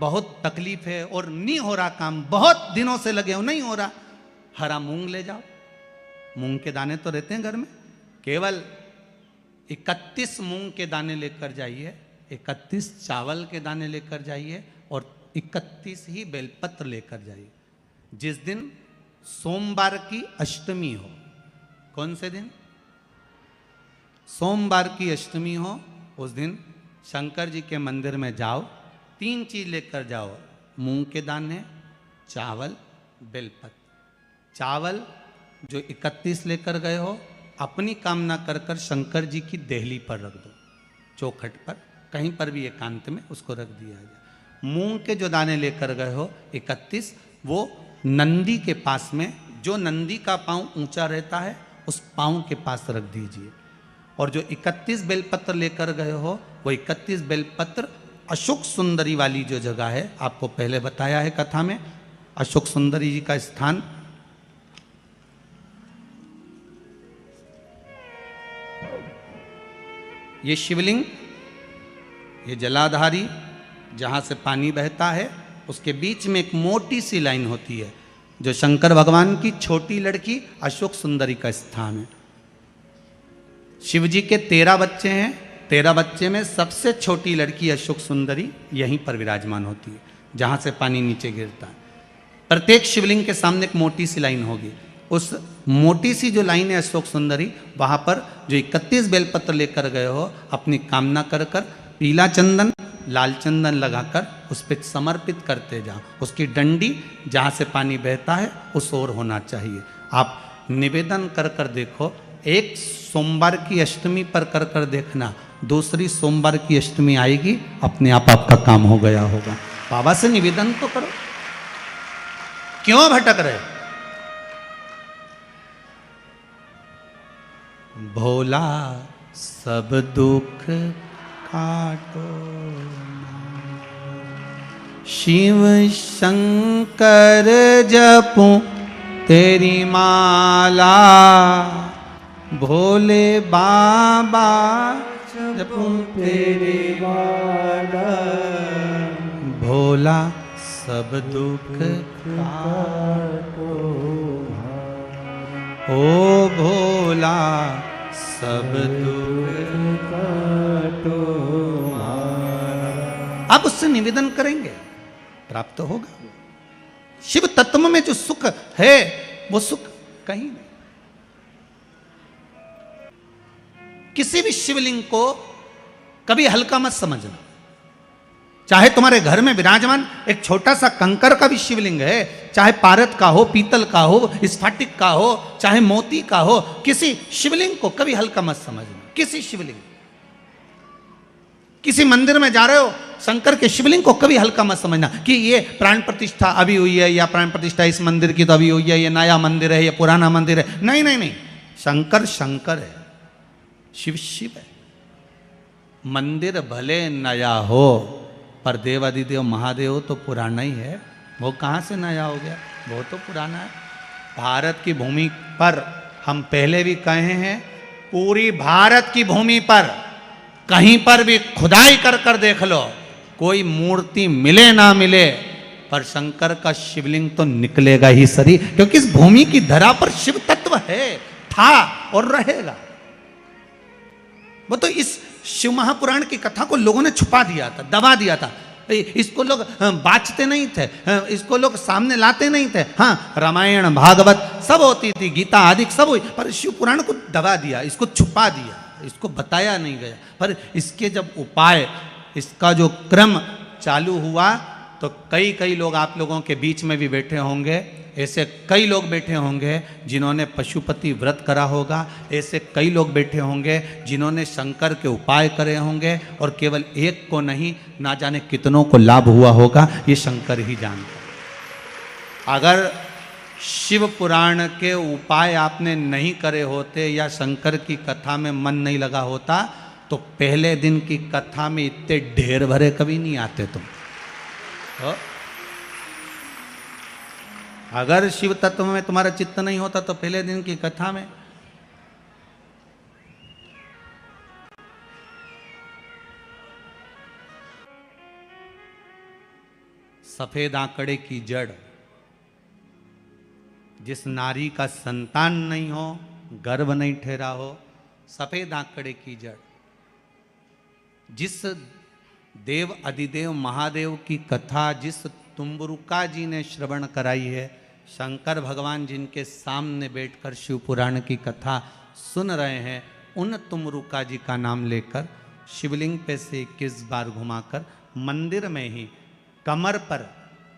बहुत तकलीफ है और नहीं हो रहा काम, बहुत दिनों से लगे हो नहीं हो रहा, हरा मूंग ले जाओ। मूंग के दाने तो रहते हैं घर में, केवल 31 मूंग के दाने लेकर जाइए, 31 चावल के दाने लेकर जाइए और 31 ही बेलपत्र लेकर जाइए। जिस दिन सोमवार की अष्टमी हो, कौन से दिन? सोमवार की अष्टमी हो, उस दिन शंकर जी के मंदिर में जाओ, 3 चीज लेकर जाओ, मूंग के दाने, चावल, बेलपत्र। चावल जो 31 लेकर गए हो, अपनी कामना कर कर शंकर जी की देहली पर रख दो, चौखट पर, कहीं पर भी एकांत में उसको रख दिया जाए। मूंग के जो दाने लेकर गए हो 31, वो नंदी के पास में, जो नंदी का पांव ऊंचा रहता है उस पांव के पास रख दीजिए। और जो 31 बेलपत्र लेकर गए हो, वो 31 बेलपत्र अशोक सुंदरी वाली जो जगह है, आपको पहले बताया है कथा में, अशोक सुंदरी जी का स्थान, ये शिवलिंग, ये जलाधारी जहाँ से पानी बहता है, उसके बीच में एक मोटी सी लाइन होती है, जो शंकर भगवान की छोटी लड़की अशोक सुंदरी का स्थान है। शिव जी के 13 बच्चे हैं, 13 बच्चे में सबसे छोटी लड़की अशोक सुंदरी यहीं पर विराजमान होती है, जहाँ से पानी नीचे गिरता है। प्रत्येक शिवलिंग के सामने एक मोटी सी लाइन होगी, उस मोटी सी जो लाइन है अशोक सुंदरी, वहाँ पर जो 31 बेलपत्र लेकर गए हो, अपनी कामना कर कर पीला चंदन, लाल चंदन लगाकर उस पर समर्पित करते जाओ। उसकी डंडी जहाँ से पानी बहता है उस ओर होना चाहिए। आप निवेदन कर कर देखो, एक सोमवार की अष्टमी पर कर कर देखना, दूसरी सोमवार की अष्टमी आएगी, अपने आप आपका काम हो गया होगा। बाबा से निवेदन तो करो, क्यों भटक रहे? भोला सब दुख काटो, शिव शंकर जपूं तेरी माला, भोले बाबा जपूं तेरी माला, भोला सब दुख काटो, ओ भोला सब दुख काटो। आप उससे निवेदन करेंगे, प्राप्त होगा। शिव तत्व में जो सुख है वो सुख कहीं नहीं। किसी भी शिवलिंग को कभी हल्का मत समझना। चाहे तुम्हारे घर में विराजमान एक छोटा सा कंकर का भी शिवलिंग है, चाहे पारद का हो, पीतल का हो, स्फटिक का हो, चाहे मोती का हो, किसी शिवलिंग को कभी हल्का मत समझना। किसी शिवलिंग, किसी मंदिर में जा रहे हो, शंकर के शिवलिंग को कभी हल्का मत समझना कि ये प्राण प्रतिष्ठा अभी हुई है, या प्राण प्रतिष्ठा इस मंदिर की तो अभी हुई है, ये नया मंदिर है, ये पुराना मंदिर है। नहीं नहीं नहीं, शंकर शंकर है, शिव शिव है। मंदिर भले नया हो पर देवादिदेव महादेव तो पुराना ही है। वो कहाँ से नया हो गया, वो तो पुराना है। भारत की भूमि पर, हम पहले भी कहे हैं, पूरी भारत की भूमि पर कहीं पर भी खुदाई कर कर देख लो, कोई मूर्ति मिले ना मिले, पर शंकर का शिवलिंग तो निकलेगा ही सरी, क्योंकि इस भूमि की धरा पर शिव तत्व है, था और रहेगा। वो तो इस शिव महापुराण की कथा को लोगों ने छुपा दिया था, दबा दिया था। इसको लोग बाँचते नहीं थे, इसको लोग सामने लाते नहीं थे। हाँ, रामायण भागवत सब होती थी, गीता आदि सब हुई, पर शिव पुराण को दबा दिया, इसको छुपा दिया, इसको बताया नहीं गया। पर इसके जब उपाय, इसका जो क्रम चालू हुआ, तो कई कई लोग आप लोगों के बीच में भी बैठे होंगे, ऐसे कई लोग बैठे होंगे जिन्होंने पशुपति व्रत करा होगा, ऐसे कई लोग बैठे होंगे जिन्होंने शंकर के उपाय करे होंगे, और केवल एक को नहीं, ना जाने कितनों को लाभ हुआ होगा, ये शंकर ही जानता। अगर शिव पुराण के उपाय आपने नहीं करे होते, या शंकर की कथा में मन नहीं लगा होता, तो पहले दिन की कथा में इतने ढेर भरे कभी नहीं आते तुम। अगर शिव तत्व में तुम्हारा चित्त नहीं होता तो पहले दिन की कथा में सफेद आंकड़े की जड़, जिस नारी का संतान नहीं हो, गर्भ नहीं ठहरा हो, सफेद आंकड़े की जड़, जिस देव अधिदेव महादेव की कथा जिस तुम्बरुका जी ने श्रवण कराई है, शंकर भगवान जिनके सामने बैठकर शिव पुराण की कथा सुन रहे हैं, उन तुमरुका जी का नाम लेकर शिवलिंग पे से 21 बार घुमाकर मंदिर में ही कमर पर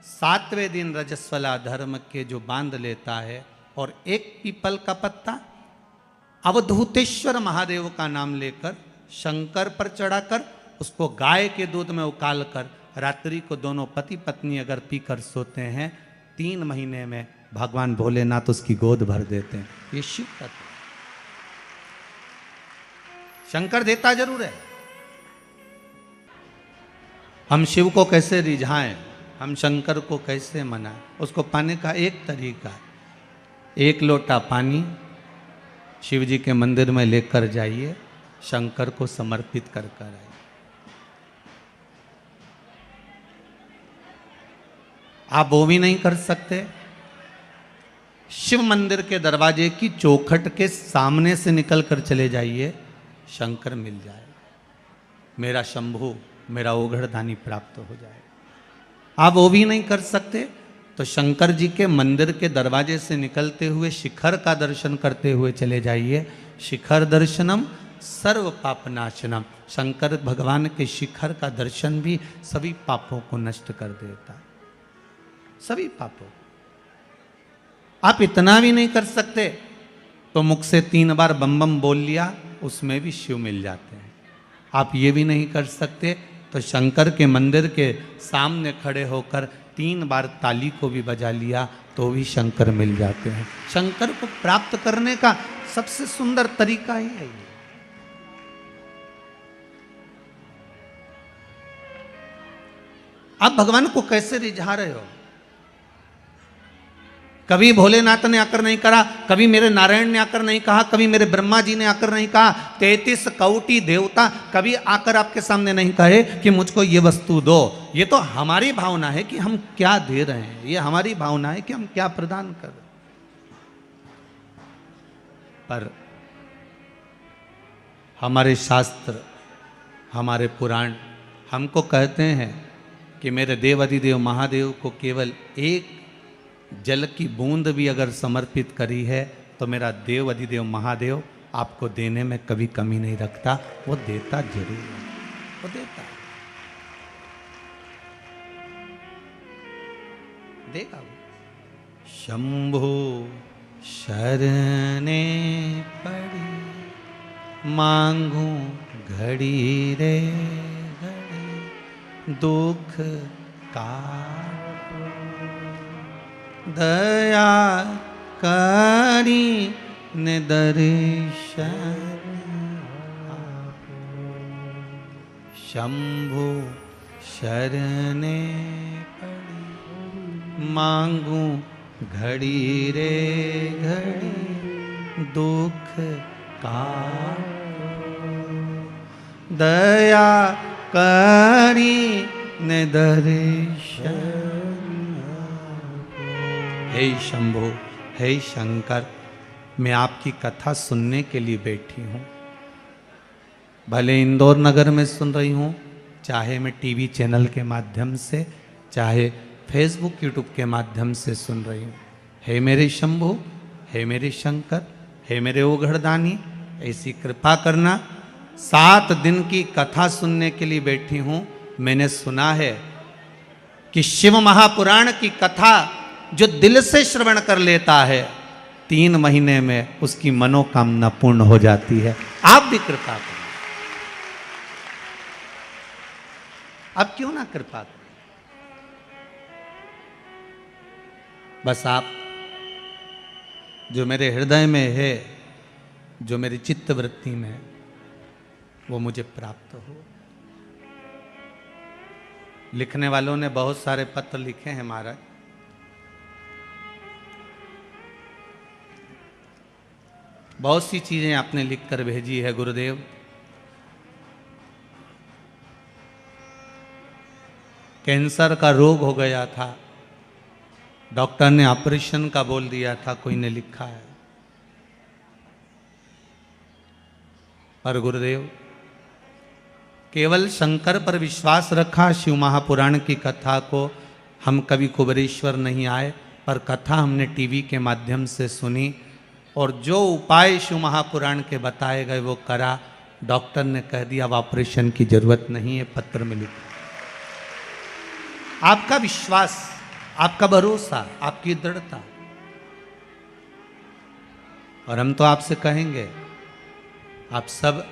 7वें दिन रजस्वला धर्म के जो बांध लेता है और एक पीपल का पत्ता अवधूतेश्वर महादेव का नाम लेकर शंकर पर चढ़ाकर उसको गाय के दूध में उकाल कर रात्रि को दोनों पति पत्नी अगर पीकर सोते हैं, 3 महीने में भगवान भोलेनाथ उसकी गोद भर देते हैं। ये शिव तत्व। शंकर देता जरूर है। हम शिव को कैसे रिझाएं, हम शंकर को कैसे मनाएं, उसको पाने का एक तरीका है, 1 लोटा पानी शिव जी के मंदिर में लेकर जाइए, शंकर को समर्पित कर कर आइए। आप वो भी नहीं कर सकते, शिव मंदिर के दरवाजे की चौखट के सामने से निकल कर चले जाइए, शंकर मिल जाएगा, मेरा शंभु मेरा ओघड़दानी प्राप्त हो जाएगा। आप वो भी नहीं कर सकते तो शंकर जी के मंदिर के दरवाजे से निकलते हुए शिखर का दर्शन करते हुए चले जाइए, शिखर दर्शनम सर्व पाप नाशनम। शंकर भगवान के शिखर का दर्शन भी सभी पापों को नष्ट कर देता है, सभी पापों। आप इतना भी नहीं कर सकते तो मुख से 3 बार बम बम बोल लिया, उसमें भी शिव मिल जाते हैं। आप ये भी नहीं कर सकते तो शंकर के मंदिर के सामने खड़े होकर 3 बार ताली को भी बजा लिया तो भी शंकर मिल जाते हैं। शंकर को प्राप्त करने का सबसे सुंदर तरीका ही है ये। आप भगवान को कैसे रिझा रहे हो? कभी भोलेनाथ ने आकर नहीं कहा, कभी मेरे नारायण ने आकर नहीं कहा, कभी मेरे ब्रह्मा जी ने आकर नहीं कहा, 33 कौटी देवता कभी आकर आपके सामने नहीं कहे कि मुझको ये वस्तु दो। ये तो हमारी भावना है कि हम क्या दे रहे हैं, ये हमारी भावना है कि हम क्या प्रदान कर रहे हैं। पर हमारे शास्त्र, हमारे पुराण हमको कहते हैं कि मेरे देव अधिदेव महादेव को केवल एक जल की बूंद भी अगर समर्पित करी है तो मेरा देव अधिदेव महादेव आपको देने में कभी कमी नहीं रखता, वो देता जरूर है, वो देता है, देगा वो। शंभो शरणे पड़ी मांगू घड़ी रे घड़ी दुख का दया करी ने दर्शन शंभु शरणे पड़ी मांगू घड़ी रे घड़ी दुख का दया करी ने दर्शन। हे शंभो, हे शंकर, मैं आपकी कथा सुनने के लिए बैठी हूँ। भले इंदौर नगर में सुन रही हूँ, चाहे मैं टीवी चैनल के माध्यम से, चाहे फेसबुक यूट्यूब के माध्यम से सुन रही हूँ। हे मेरे शंभो, हे मेरे शंकर, हे मेरे ओघड़दानी, ऐसी कृपा करना। 7 दिन की कथा सुनने के लिए बैठी हूँ। मैंने सुना है कि शिव महापुराण की कथा जो दिल से श्रवण कर लेता है 3 महीने में उसकी मनोकामना पूर्ण हो जाती है। आप भी कृपा करें, आप क्यों ना कृपा करें? बस आप जो मेरे हृदय में है, जो मेरी चित्त वृत्ति में है, वो मुझे प्राप्त हो। लिखने वालों ने बहुत सारे पत्र लिखे हैं महाराज। बहुत सी चीजें आपने लिखकर भेजी है गुरुदेव। कैंसर का रोग हो गया था, डॉक्टर ने ऑपरेशन का बोल दिया था, कोई ने लिखा है। पर गुरुदेव केवल शंकर पर विश्वास रखा, शिव महापुराण की कथा को हम कभी कुबेरेश्वर नहीं आए, पर कथा हमने टीवी के माध्यम से सुनी और जो उपाय शिव महापुराण के बताए गए वो करा। डॉक्टर ने कह दिया अब ऑपरेशन की जरूरत नहीं है, पत्र में लिखा। आपका विश्वास, आपका भरोसा, आपकी दृढ़ता। और हम तो आपसे कहेंगे आप सब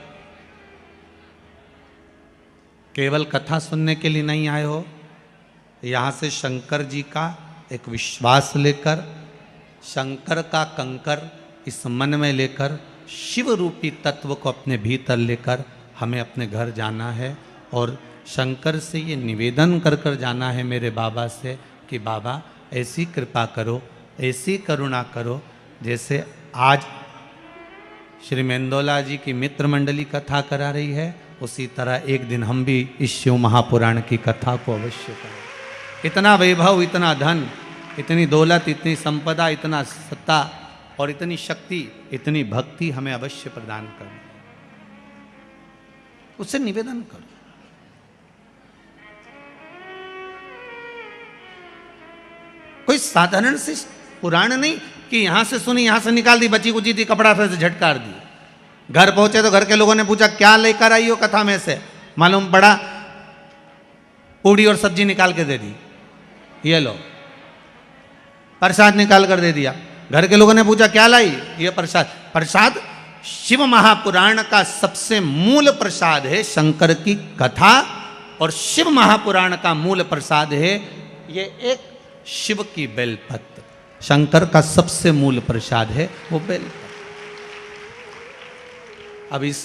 केवल कथा सुनने के लिए नहीं आए हो, यहाँ से शंकर जी का एक विश्वास लेकर, शंकर का कंकर इस मन में लेकर, शिव रूपी तत्व को अपने भीतर लेकर हमें अपने घर जाना है और शंकर से ये निवेदन कर कर जाना है मेरे बाबा से कि बाबा ऐसी कृपा करो, ऐसी करुणा करो, जैसे आज श्री मेंदोला जी की मित्र मंडली कथा करा रही है, उसी तरह एक दिन हम भी इस शिव महापुराण की कथा को अवश्य करें। इतना वैभव, इतना धन, इतनी दौलत, इतनी संपदा, इतना सत्ता और इतनी शक्ति, इतनी भक्ति हमें अवश्य प्रदान करें। उससे निवेदन करो। कोई साधारण से पुराण नहीं कि यहां से सुनी, यहां से निकाल दी, बची कुची थी, कपड़ा से झटकार दी। घर पहुंचे तो घर के लोगों ने पूछा क्या लेकर आई हो कथा में से, मालूम पड़ा पूड़ी और सब्जी निकाल के दे दी, ये लो। प्रसाद निकाल कर दे दिया। घर के लोगों ने पूछा क्या लाई, ये प्रसाद। प्रसाद शिव महापुराण का सबसे मूल प्रसाद है शंकर की कथा, और शिव महापुराण का मूल प्रसाद है ये एक शिव की बेलपत्र। शंकर का सबसे मूल प्रसाद है वो बेलपत्र। अब इस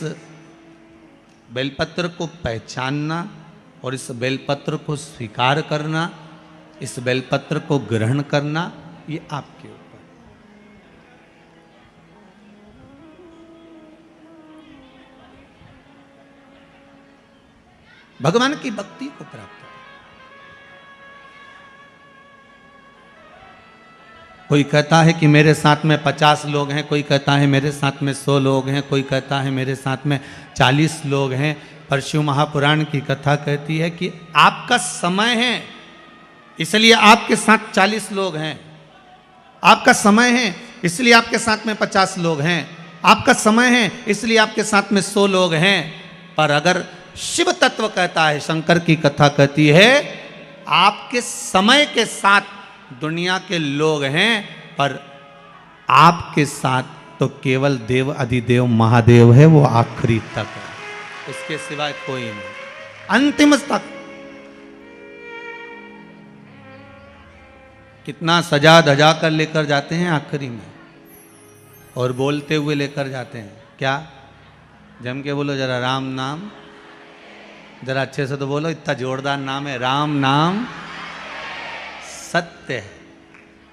बेलपत्र को पहचानना और इस बेलपत्र को स्वीकार करना, इस बेलपत्र को ग्रहण करना, ये आपके ऊपर। भगवान की भक्ति को प्राप्त करें। कोई कहता है कि मेरे साथ में 50 लोग हैं, कोई कहता है मेरे साथ में 100 लोग हैं, कोई कहता है मेरे साथ में 40 लोग हैं। पर शिव महापुराण की कथा कहती है कि आपका समय है इसलिए आपके साथ 40 लोग हैं, आपका समय है इसलिए आपके साथ में 50 लोग हैं, आपका समय है इसलिए आपके साथ में 100 लोग हैं। पर अगर शिव तत्व कहता है, शंकर की कथा कहती है, आपके समय के साथ दुनिया के लोग हैं, पर आपके साथ तो केवल देव अधिदेव महादेव है, वो आखिरी तक है, इसके सिवाय कोई नहीं, अंतिम तक। कितना सजा धजा कर लेकर जाते हैं आखिरी में, और बोलते हुए लेकर जाते हैं। क्या जम के बोलो जरा, राम नाम, जरा अच्छे से तो बोलो, इतना जोरदार नाम है, राम नाम सत्य है।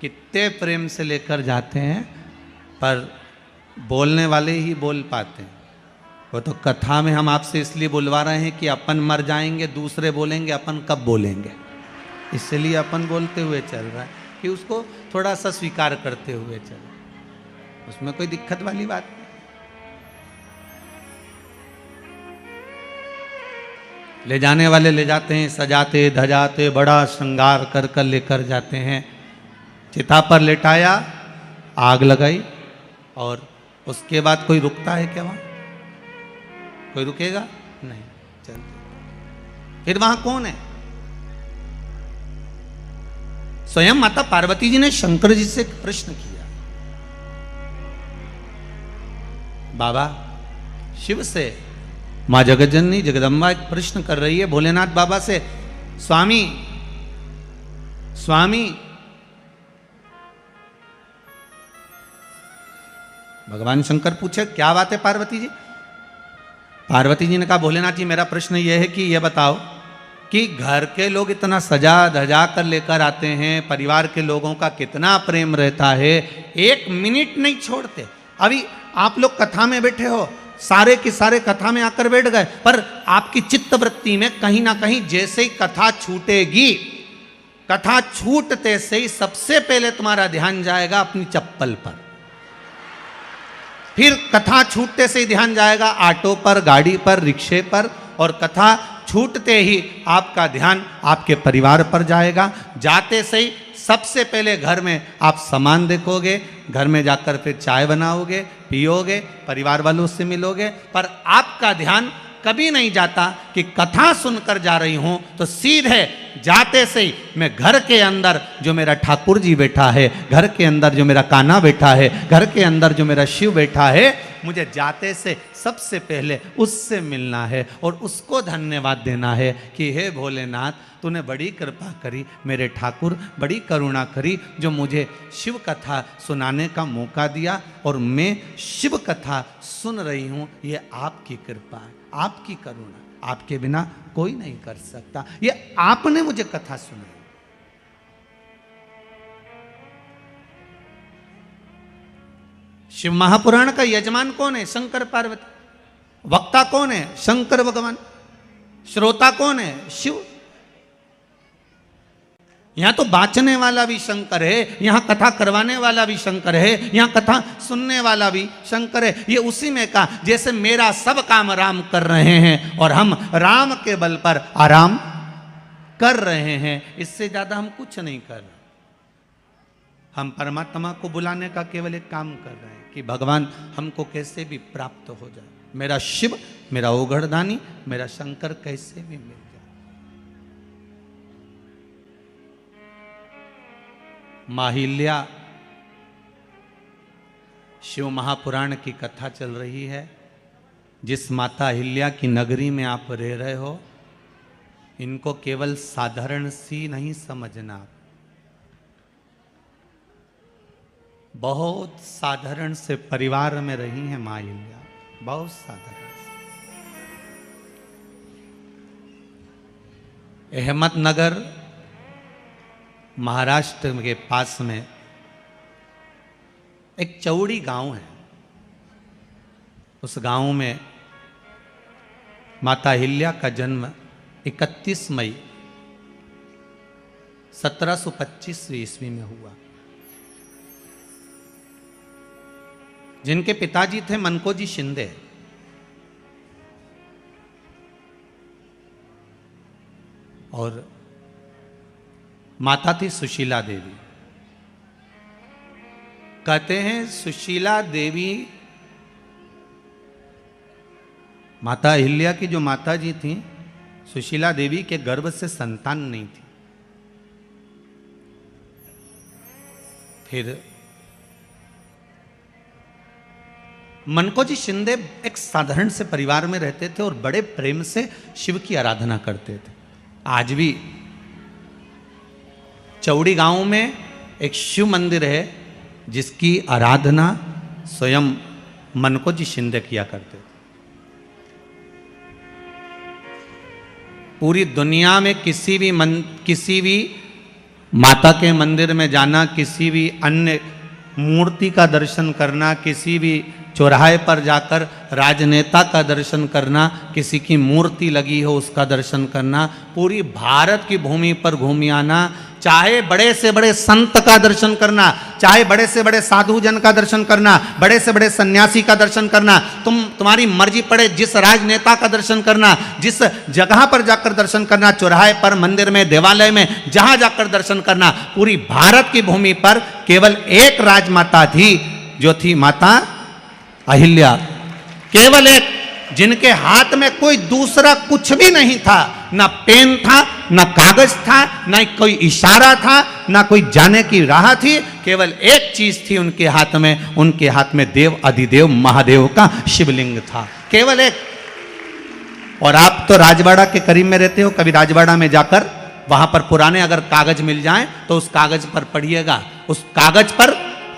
कितने प्रेम से लेकर जाते हैं, पर बोलने वाले ही बोल पाते हैं। वो तो कथा में हम आपसे इसलिए बुलवा रहे हैं कि अपन मर जाएंगे, दूसरे बोलेंगे, अपन कब बोलेंगे, इसलिए अपन बोलते हुए चल रहा है कि उसको थोड़ा सा स्वीकार करते हुए चले, उसमें कोई दिक्कत वाली बात नहीं। ले जाने वाले ले जाते हैं, सजाते धजाते बड़ा श्रृंगार कर कर लेकर जाते हैं। चिता पर लेटाया, आग लगाई, और उसके बाद कोई रुकता है क्या वहां? कोई रुकेगा नहीं, चलते। फिर वहां कौन है? स्वयं माता पार्वती जी ने शंकर जी से एक प्रश्न किया, बाबा शिव से माँ जगज्जननी जगदम्बा एक प्रश्न कर रही है भोलेनाथ बाबा से, स्वामी स्वामी। भगवान शंकर पूछे क्या बात है पार्वती जी? पार्वती जी ने कहा भोलेनाथ जी मेरा प्रश्न यह है कि यह बताओ कि घर के लोग इतना सजा धजा कर लेकर आते हैं, परिवार के लोगों का कितना प्रेम रहता है, एक मिनट नहीं छोड़ते। अभी आप लोग कथा में बैठे हो, सारे के सारे कथा में आकर बैठ गए, पर आपकी चित्तवृत्ति में कहीं ना कहीं जैसे ही कथा छूटेगी, कथा छूटते से ही सबसे पहले तुम्हारा ध्यान जाएगा अपनी चप्पल पर, फिर कथा छूटते से ही ध्यान जाएगा ऑटो पर, गाड़ी पर, रिक्शे पर, और कथा छूटते ही आपका ध्यान आपके परिवार पर जाएगा। जाते से ही सबसे पहले घर में आप सामान देखोगे, घर में जाकर फिर चाय बनाओगे, पियोगे, परिवार वालों से मिलोगे, पर आपका ध्यान कभी नहीं जाता कि कथा सुनकर जा रही हूं तो सीधे जाते से ही मैं घर के अंदर जो मेरा ठाकुर जी बैठा है, घर के अंदर जो मेरा कान्हा बैठा है, घर के अंदर जो मेरा शिव बैठा है, मुझे जाते से सबसे पहले उससे मिलना है और उसको धन्यवाद देना है कि हे भोलेनाथ, तूने बड़ी कृपा करी, मेरे ठाकुर बड़ी करुणा करी, जो मुझे शिव कथा सुनाने का मौका दिया और मैं शिव कथा सुन रही हूँ। ये आपकी कृपा है, आपकी करुणा, आपके बिना कोई नहीं कर सकता। ये आपने मुझे कथा सुनाई। शिव महापुराण का यजमान कौन है? शंकर पार्वती। वक्ता कौन है? शंकर भगवान। श्रोता कौन है? शिव। यहां तो बांचने वाला भी शंकर है, यहां कथा करवाने वाला भी शंकर है, यहां कथा सुनने वाला भी शंकर है। ये उसी में का जैसे मेरा सब काम राम कर रहे हैं और हम राम के बल पर आराम कर रहे हैं, इससे ज्यादा हम कुछ नहीं कर रहे। हम परमात्मा को बुलाने का केवल एक काम कर रहे हैं कि भगवान हमको कैसे भी प्राप्त हो जाए, मेरा शिव, मेरा ओघड़दानी, मेरा शंकर कैसे भी मिल जाए। माहिल्या, शिव महापुराण की कथा चल रही है। जिस माता अहिल्या की नगरी में आप रह रहे हो, इनको केवल साधारण सी नहीं समझना, बहुत साधारण से परिवार में रही है माँ अहिल्या, बहुत साधारण से। अहमदनगर महाराष्ट्र के पास में एक चौड़ी गांव है। उस गांव में माता अहिल्या का जन्म 31 मई 1725 ईस्वी में हुआ। जिनके पिताजी थे मनकोजी शिंदे, और माता थी सुशीला देवी। कहते हैं सुशीला देवी, माता अहिल्या की जो माता जी थी, सुशीला देवी के गर्भ से संतान नहीं थी। फिर मनकोजी शिंदे एक साधारण से परिवार में रहते थे और बड़े प्रेम से शिव की आराधना करते थे। आज भी चौड़ी गांव में एक शिव मंदिर है जिसकी आराधना स्वयं मनकोजी शिंदे किया करते थे। पूरी दुनिया में किसी भी माता के मंदिर में जाना, किसी भी अन्य मूर्ति का दर्शन करना, किसी भी चौराहे पर जाकर राजनेता का दर्शन करना, किसी की मूर्ति लगी हो उसका दर्शन करना, पूरी भारत की भूमि पर घूम आना, चाहे बड़े से बड़े संत का दर्शन करना, चाहे बड़े से बड़े साधु जन का दर्शन करना, बड़े से बड़े सन्यासी का दर्शन करना, तुम्हारी मर्जी पड़े जिस राजनेता का दर्शन करना, जिस जगह पर जाकर दर्शन करना, चौराहे पर, मंदिर में, देवालय में, जहां जाकर दर्शन करना। पूरी भारत की भूमि पर केवल एक राजमाता थी, जो थी माता अहिल्या। केवल एक, जिनके हाथ में कोई दूसरा कुछ भी नहीं था, ना पेन था, ना कागज था, ना कोई इशारा था, ना कोई जाने की राह थी। केवल एक चीज थी उनके हाथ में देव अधिदेव महादेव का शिवलिंग था, केवल एक। और आप तो राजवाड़ा के करीब में रहते हो, कभी राजवाड़ा में जाकर वहां पर पुराने अगर कागज मिल जाएं तो उस कागज पर पढ़िएगा। उस कागज पर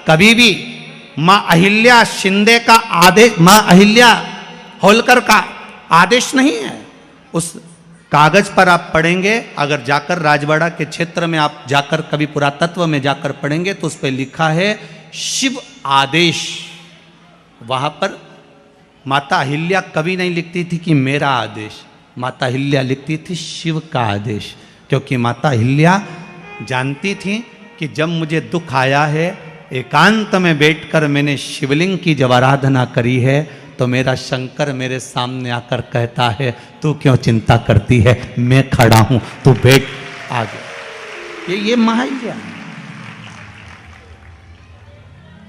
कभी भी मां अहिल्या शिंदे का आदेश, मां अहिल्या होलकर का आदेश नहीं है। उस कागज पर आप पढ़ेंगे, अगर जाकर राजवाड़ा के क्षेत्र में आप जाकर कभी पुरातत्व में जाकर पढ़ेंगे तो उस पर लिखा है शिव आदेश। वहां पर माता अहिल्या कभी नहीं लिखती थी कि मेरा आदेश, माता अहिल्या लिखती थी शिव का आदेश, क्योंकि माता अहिल्या जानती थी कि जब मुझे दुख आया है, एकांत में बैठकर मैंने शिवलिंग की जब आराधना करी है, तो मेरा शंकर मेरे सामने आकर कहता है तू क्यों चिंता करती है, मैं खड़ा हूं, तू बैठ आगे। ये महाअहिल्या,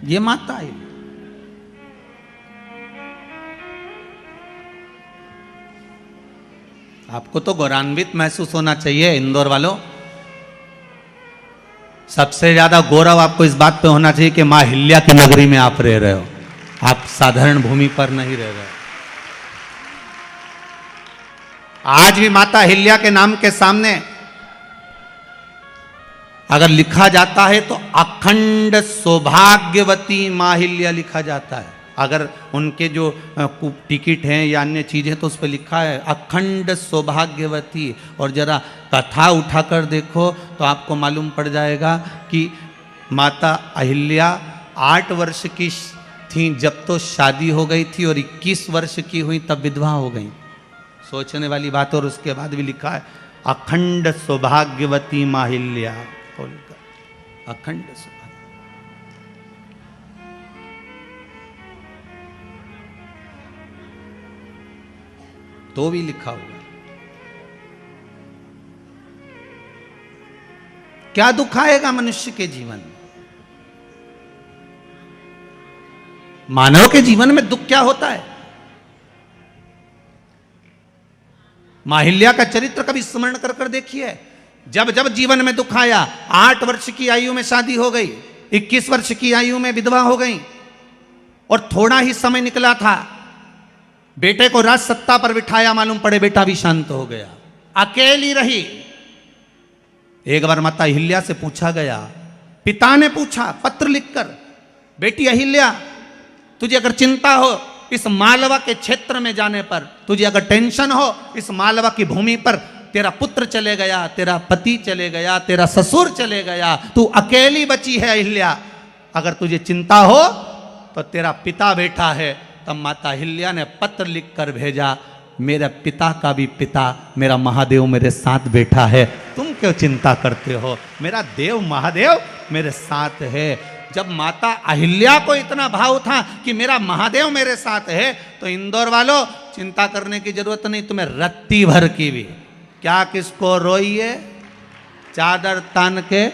ये माता अहिल्या। आपको तो गौरवान्वित महसूस होना चाहिए इंदौर वालों। सबसे ज्यादा गौरव आपको इस बात पे होना चाहिए कि मां अहिल्या की नगरी में आप रह रहे हो, आप साधारण भूमि पर नहीं रह रहे हो। आज भी माता अहिल्या के नाम के सामने अगर लिखा जाता है तो अखंड सौभाग्यवती मां अहिल्या लिखा जाता है। अगर उनके जो टिकट हैं या अन्य चीजें तो उस पर लिखा है अखंड सौभाग्यवती। और जरा कथा उठाकर देखो तो आपको मालूम पड़ जाएगा कि माता अहिल्या 8 वर्ष की थी जब तो शादी हो गई थी, और 21 वर्ष की हुई तब विधवा हो गई। सोचने वाली बात। और उसके बाद भी लिखा है अखंड सौभाग्यवती मां अहिल्या, अखंड सौभाग्य। तो भी लिखा हुआ। क्या दुख आएगा मनुष्य के जीवन में? मानव के जीवन में दुख क्या होता है? मां अहिल्या का चरित्र कभी स्मरण कर कर देखिए। जब जब जीवन में दुख आया, 8 वर्ष की आयु में शादी हो गई, 21 वर्ष की आयु में विधवा हो गई, और थोड़ा ही समय निकला था, बेटे को राज सत्ता पर बिठाया, मालूम पड़े बेटा भी शांत हो गया, अकेली रही। एक बार माता अहिल्या से पूछा गया, पिता ने पूछा पत्र लिखकर, बेटी अहिल्या तुझे अगर चिंता हो इस मालवा के क्षेत्र में जाने पर, तुझे अगर टेंशन हो इस मालवा की भूमि पर, तेरा पुत्र चले गया, तेरा पति चले गया, तेरा ससुर चले गया, तू अकेली बची है अहिल्या, अगर तुझे चिंता हो तो तेरा पिता बैठा है। तब माता अहिल्या ने पत्र लिखकर भेजा, मेरे पिता का भी पिता मेरा महादेव मेरे साथ बैठा है, तुम क्यों चिंता करते हो, मेरा देव महादेव मेरे साथ है। जब माता अहिल्या को इतना भाव था कि मेरा महादेव मेरे साथ है, तो इंदौर वालों चिंता करने की जरूरत नहीं, तुम्हें रत्ती भर की भी। क्या किसको रोइए, चादर तान के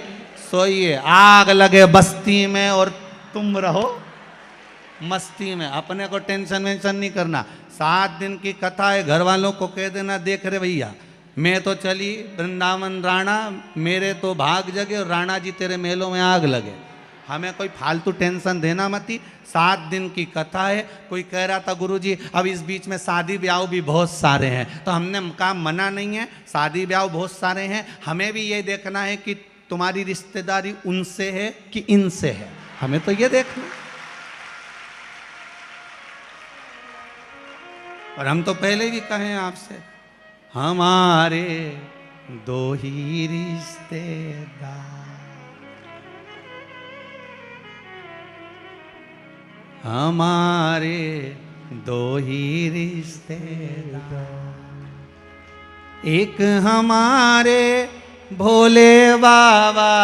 सोइए, आग लगे बस्ती में और तुम रहो मस्ती में। अपने को टेंशन वेंशन नहीं करना। 7 दिन की कथा है, घर वालों को कह देना, देख रहे भैया मैं तो चली वृंदावन राणा, मेरे तो भाग जगे और राणा जी तेरे महलों में आग लगे, हमें कोई फालतू टेंशन देना मत ही। 7 दिन की कथा है। कोई कह रहा था गुरुजी अब इस बीच में शादी ब्याह भी बहुत सारे हैं, तो हमने कहा मना नहीं है, शादी ब्याह बहुत सारे हैं, हमें भी ये देखना है कि तुम्हारी रिश्तेदारी उनसे है कि इनसे है, हमें तो ये देखना। और हम तो पहले भी कहे आपसे, हमारे 2 ही रिश्तेदार, हमारे 2 ही रिश्तेदार, एक हमारे भोले बाबा,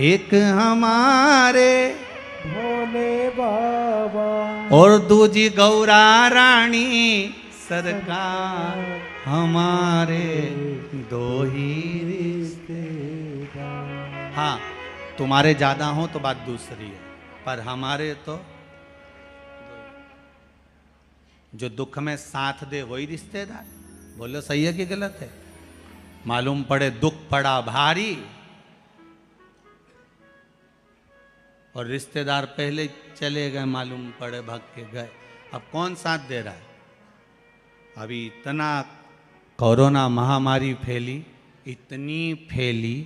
एक हमारे भोले बाबा, और दूजी गौरा रानी सरकार, हमारे 2 ही रिश्तेदार। हाँ तुम्हारे ज्यादा हो तो बात दूसरी है, पर हमारे तो जो दुख में साथ दे वही रिश्तेदार। बोलो सही है कि गलत है? मालूम पड़े दुख पड़ा भारी और रिश्तेदार पहले चले गए, मालूम पड़े भाग के गए, अब कौन साथ दे रहा है? अभी इतना कोरोना महामारी फैली, इतनी फैली,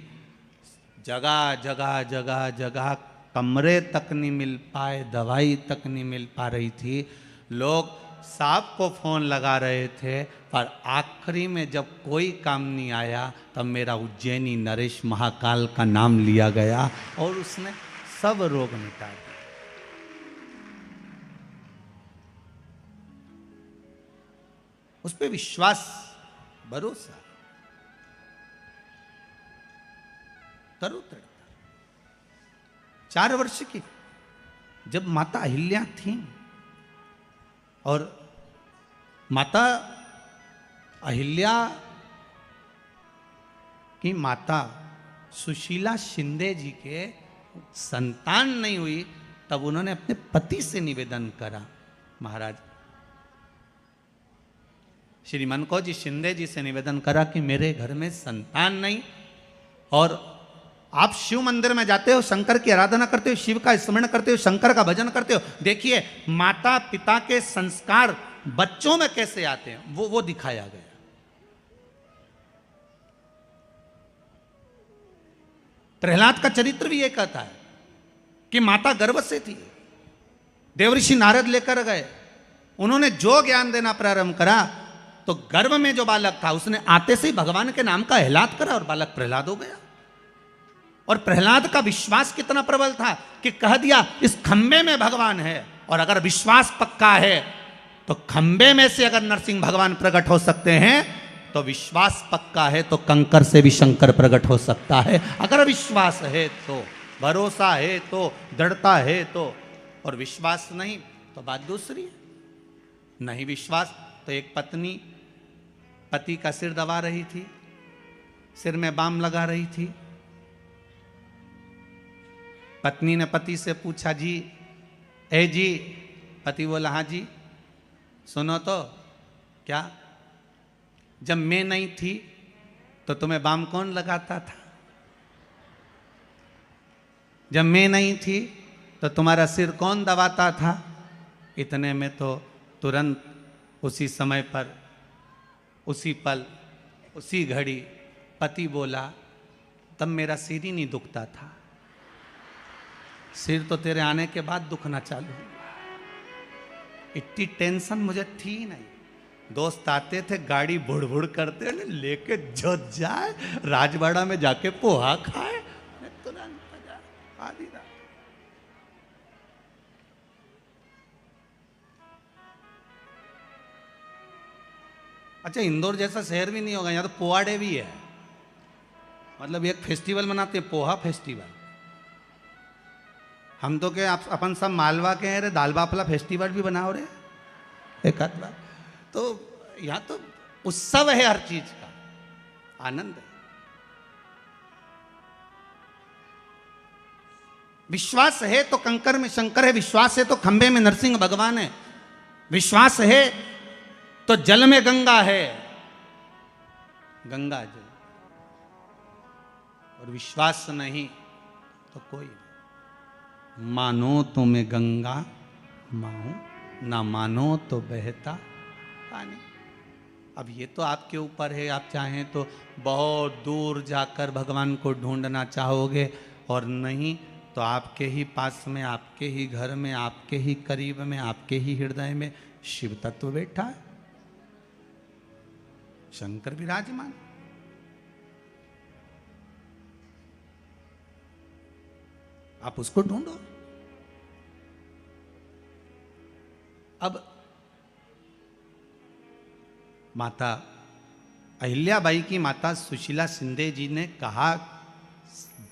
जगह जगह जगह जगह कमरे तक नहीं मिल पाए, दवाई तक नहीं मिल पा रही थी, लोग साहब को फोन लगा रहे थे, पर आखिरी में जब कोई काम नहीं आया तब मेरा उज्जैनी नरेश महाकाल का नाम लिया गया और उसने सब रोग मिटा दिए। उस पर विश्वास, भरोसा करो। 4 वर्ष की जब माता अहिल्या थी और माता अहिल्या की माता सुशीला शिंदे जी के संतान नहीं हुई, तब उन्होंने अपने पति से निवेदन करा, महाराज श्री मनकोजी शिंदे जी से निवेदन करा कि मेरे घर में संतान नहीं, और आप शिव मंदिर में जाते हो, शंकर की आराधना करते हो, शिव का स्मरण करते हो, शंकर का भजन करते हो, देखिए माता पिता के संस्कार बच्चों में कैसे आते हैं, वो दिखाया गया। प्रहलाद का चरित्र भी ये कहता है कि माता गर्भ से थी, देवऋषि नारद लेकर गए, उन्होंने जो ज्ञान देना प्रारंभ करा तो गर्भ में जो बालक था उसने आते से ही भगवान के नाम का एहलाद करा और बालक प्रहलाद हो गया। और प्रहलाद का विश्वास कितना प्रबल था कि कह दिया इस खंबे में भगवान है, और अगर विश्वास पक्का है तो खंबे में से अगर नरसिंह भगवान प्रकट हो सकते हैं तो विश्वास पक्का है तो कंकर से भी शंकर प्रकट हो सकता है। अगर विश्वास है तो, भरोसा है तो, दृढ़ता है तो, और विश्वास नहीं तो बात दूसरी है। नहीं विश्वास तो एक पत्नी पति का सिर दबा रही थी, सिर में बाम लगा रही थी। पत्नी ने पति से पूछा, जी ए जी, पति बोला हाँ जी। सुनो तो, क्या? जब मैं नहीं थी तो तुम्हें बाम कौन लगाता था? जब मैं नहीं थी तो तुम्हारा सिर कौन दबाता था? इतने में तो तुरंत उसी समय पर, उसी पल, उसी घड़ी पति बोला, तब मेरा सिर ही नहीं दुखता था, सिर तो तेरे आने के बाद दुखना चालू हुआ। इतनी टेंशन मुझे थी नहीं। दोस्त आते थे, गाड़ी भुड़ भुड़ करते, लेके जो जाए राजवाड़ा में जाके पोहा खाए, तुरंत आधी रात। अच्छा, इंदौर जैसा शहर भी नहीं होगा, यहाँ तो पोहा डे भी है, मतलब एक फेस्टिवल मनाते हैं, पोहा फेस्टिवल। हम तो क्या अपन सब मालवा के हैं रे, दाल बाफला फेस्टिवल भी बनाओ रे एक आध बार। तो यहाँ तो उत्सव है, हर चीज का आनंद है। विश्वास है तो कंकर में शंकर है, विश्वास है तो खंबे में नरसिंह भगवान है, विश्वास है तो जल में गंगा है, गंगा जल, और विश्वास नहीं तो कोई नहीं। मानो तो मैं गंगा माहूं, ना मानो तो बहता पानी। अब ये तो आपके ऊपर है, आप चाहें तो बहुत दूर जाकर भगवान को ढूंढना चाहोगे, और नहीं तो आपके ही पास में, आपके ही घर में, आपके ही करीब में, आपके ही हृदय में शिव तत्व बैठा है, शंकर विराजमान। आप उसको ढूंढो। अब माता अहिल्याबाई की माता सुशीला शिंदे जी ने कहा,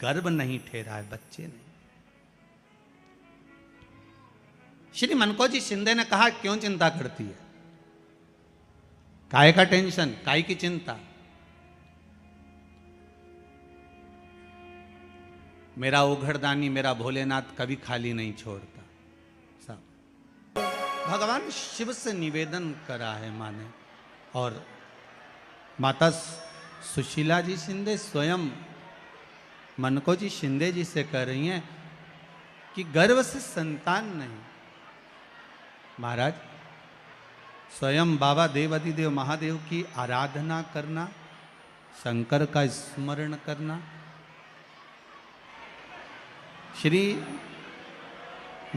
गर्भ नहीं ठहरा है, बच्चे नहीं। श्री मनकोजी शिंदे ने कहा, क्यों चिंता करती है, काय का टेंशन, काय की चिंता? मेरा ओघड़दानी, मेरा भोलेनाथ कभी खाली नहीं छोड़ता। सब भगवान शिव से निवेदन करा है माने। और माता सुशीला जी शिंदे स्वयं मनकोजी शिंदे जी से कह रही हैं कि गर्भ से संतान नहीं। महाराज, स्वयं बाबा देवाधिदेव महादेव की आराधना करना, शंकर का स्मरण करना, श्री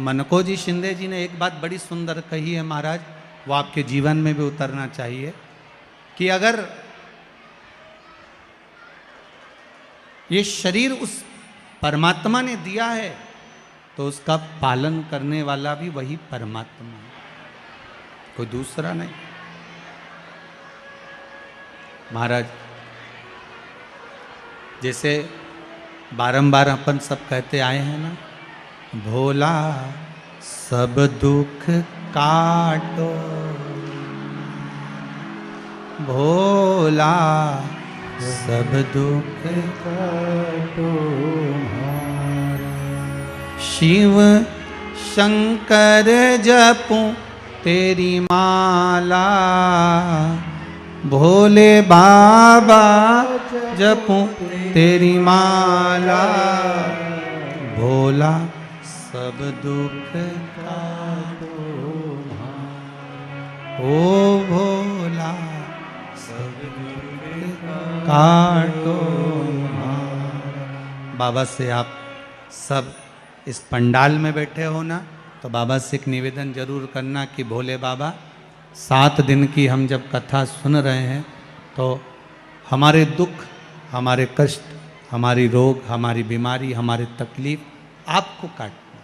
मनकोजी शिंदे जी ने एक बात बड़ी सुंदर कही है महाराज, वो आपके जीवन में भी उतरना चाहिए, कि अगर ये शरीर उस परमात्मा ने दिया है तो उसका पालन करने वाला भी वही परमात्मा है, कोई दूसरा नहीं। महाराज जैसे बारंबार अपन सब कहते आए हैं ना, भोला सब दुख काटो, भोला सब दुख काटो, शिव शंकर जपूं तेरी माला, भोले बाबा जपूं तेरी माला, भोला सब दुख काटो, ओ भोला सब दुख काटो। बाबा से आप सब इस पंडाल में बैठे हो ना, तो बाबा से एक निवेदन जरूर करना कि भोले बाबा 7 दिन की हम जब कथा सुन रहे हैं तो हमारे दुख, हमारे कष्ट, हमारी रोग, हमारी बीमारी, हमारी तकलीफ आपको काटना।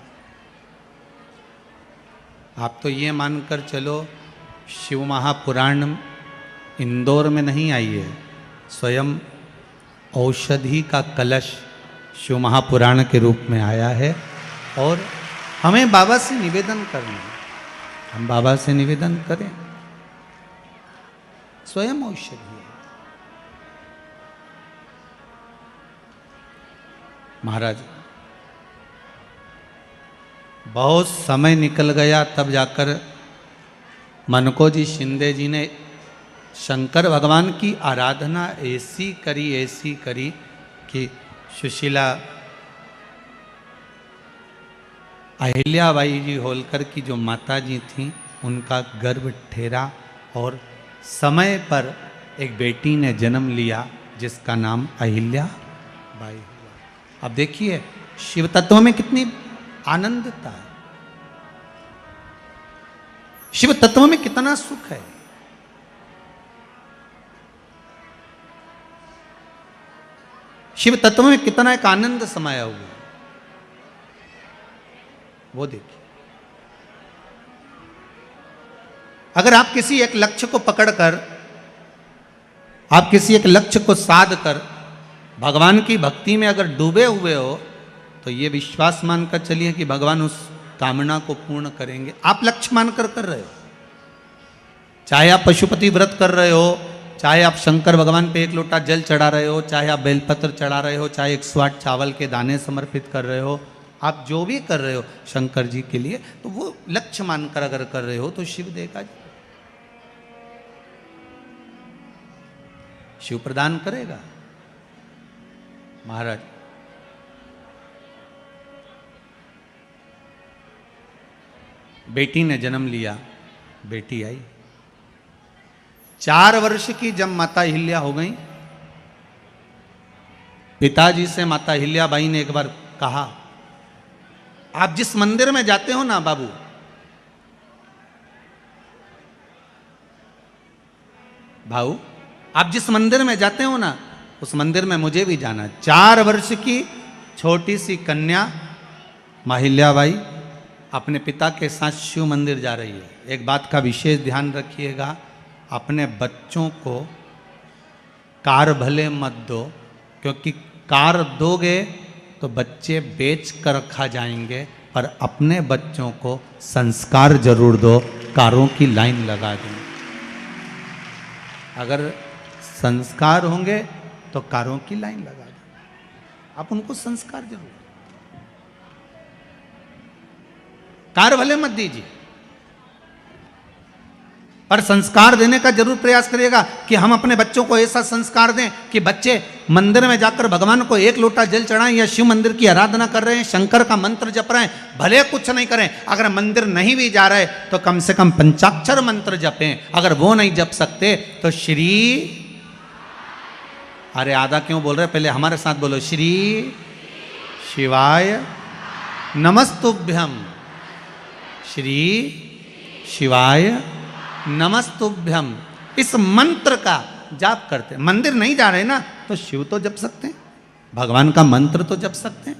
आप तो ये मानकर चलो शिव महापुराण इंदौर में नहीं आई है, स्वयं औषधि का कलश शिव महापुराण के रूप में आया है। और हमें बाबा से निवेदन करना है, हम बाबा से निवेदन करें, स्वयं औषधि है। महाराज बहुत समय निकल गया, तब जाकर मनको जी शिंदे जी ने शंकर भगवान की आराधना ऐसी करी कि सुशीला अहिल्याबाई जी होलकर की जो माता जी थी उनका गर्भ ठेरा और समय पर एक बेटी ने जन्म लिया जिसका नाम अहिल्याबाई हुआ। अब देखिए शिव तत्व में कितनी आनंदता है, शिव तत्व में कितना सुख है। शिव तत्व में कितना एक आनंद समाया हुआ है, वो देखिए। अगर आप किसी एक लक्ष्य को पकड़कर, आप किसी एक लक्ष्य को साध कर भगवान की भक्ति में अगर डूबे हुए हो तो ये विश्वास मानकर चलिए कि भगवान उस कामना को पूर्ण करेंगे। आप लक्ष्य मानकर कर रहे हो, चाहे आप पशुपति व्रत कर रहे हो, चाहे आप शंकर भगवान पे 1 लोटा जल चढ़ा रहे हो, चाहे आप बेलपत्र चढ़ा रहे हो, चाहे 108 चावल के दाने समर्पित कर रहे हो, आप जो भी कर रहे हो शंकर जी के लिए, तो वो लक्ष्य मानकर अगर कर रहे हो तो शिव देगा जी, शिव प्रदान करेगा। महाराज बेटी ने जन्म लिया, बेटी आई, 4 वर्ष की जब माता अहिल्या हो गई, पिताजी से माता अहिल्याबाई ने एक बार कहा, आप जिस मंदिर में जाते हो ना बाबू, भाऊ आप जिस मंदिर में जाते हो ना उस मंदिर में मुझे भी जाना। 4 वर्ष की छोटी सी कन्या अहिल्याबाई अपने पिता के साथ शिव मंदिर जा रही है। एक बात का विशेष ध्यान रखिएगा, अपने बच्चों को कार भले मत दो, क्योंकि कार दोगे तो बच्चे बेच कर खा जाएंगे, पर अपने बच्चों को संस्कार जरूर दो, कारों की लाइन लगा दो। अगर संस्कार होंगे तो कारों की लाइन लगा दो, आप उनको संस्कार जरूर दो, कार भले मत दीजिए पर संस्कार देने का जरूर प्रयास करिएगा कि हम अपने बच्चों को ऐसा संस्कार दें कि बच्चे मंदिर में जाकर भगवान को 1 लोटा जल चढ़ाएं या शिव मंदिर की आराधना कर रहे हैं, शंकर का मंत्र जप रहे हैं, भले कुछ नहीं करें, अगर मंदिर नहीं भी जा रहे तो कम से कम पंचाक्षर मंत्र जपें। अगर वो नहीं जप सकते तो श्री, अरे आधा क्यों बोल रहे, पहले हमारे साथ बोलो, श्री शिवाय नमस्तुभ्यम, श्री शिवाय नमस्तुभ्यम। इस मंत्र का जाप करते हैं। मंदिर नहीं जा रहे ना तो शिव तो जप सकते हैं, भगवान का मंत्र तो जप सकते हैं,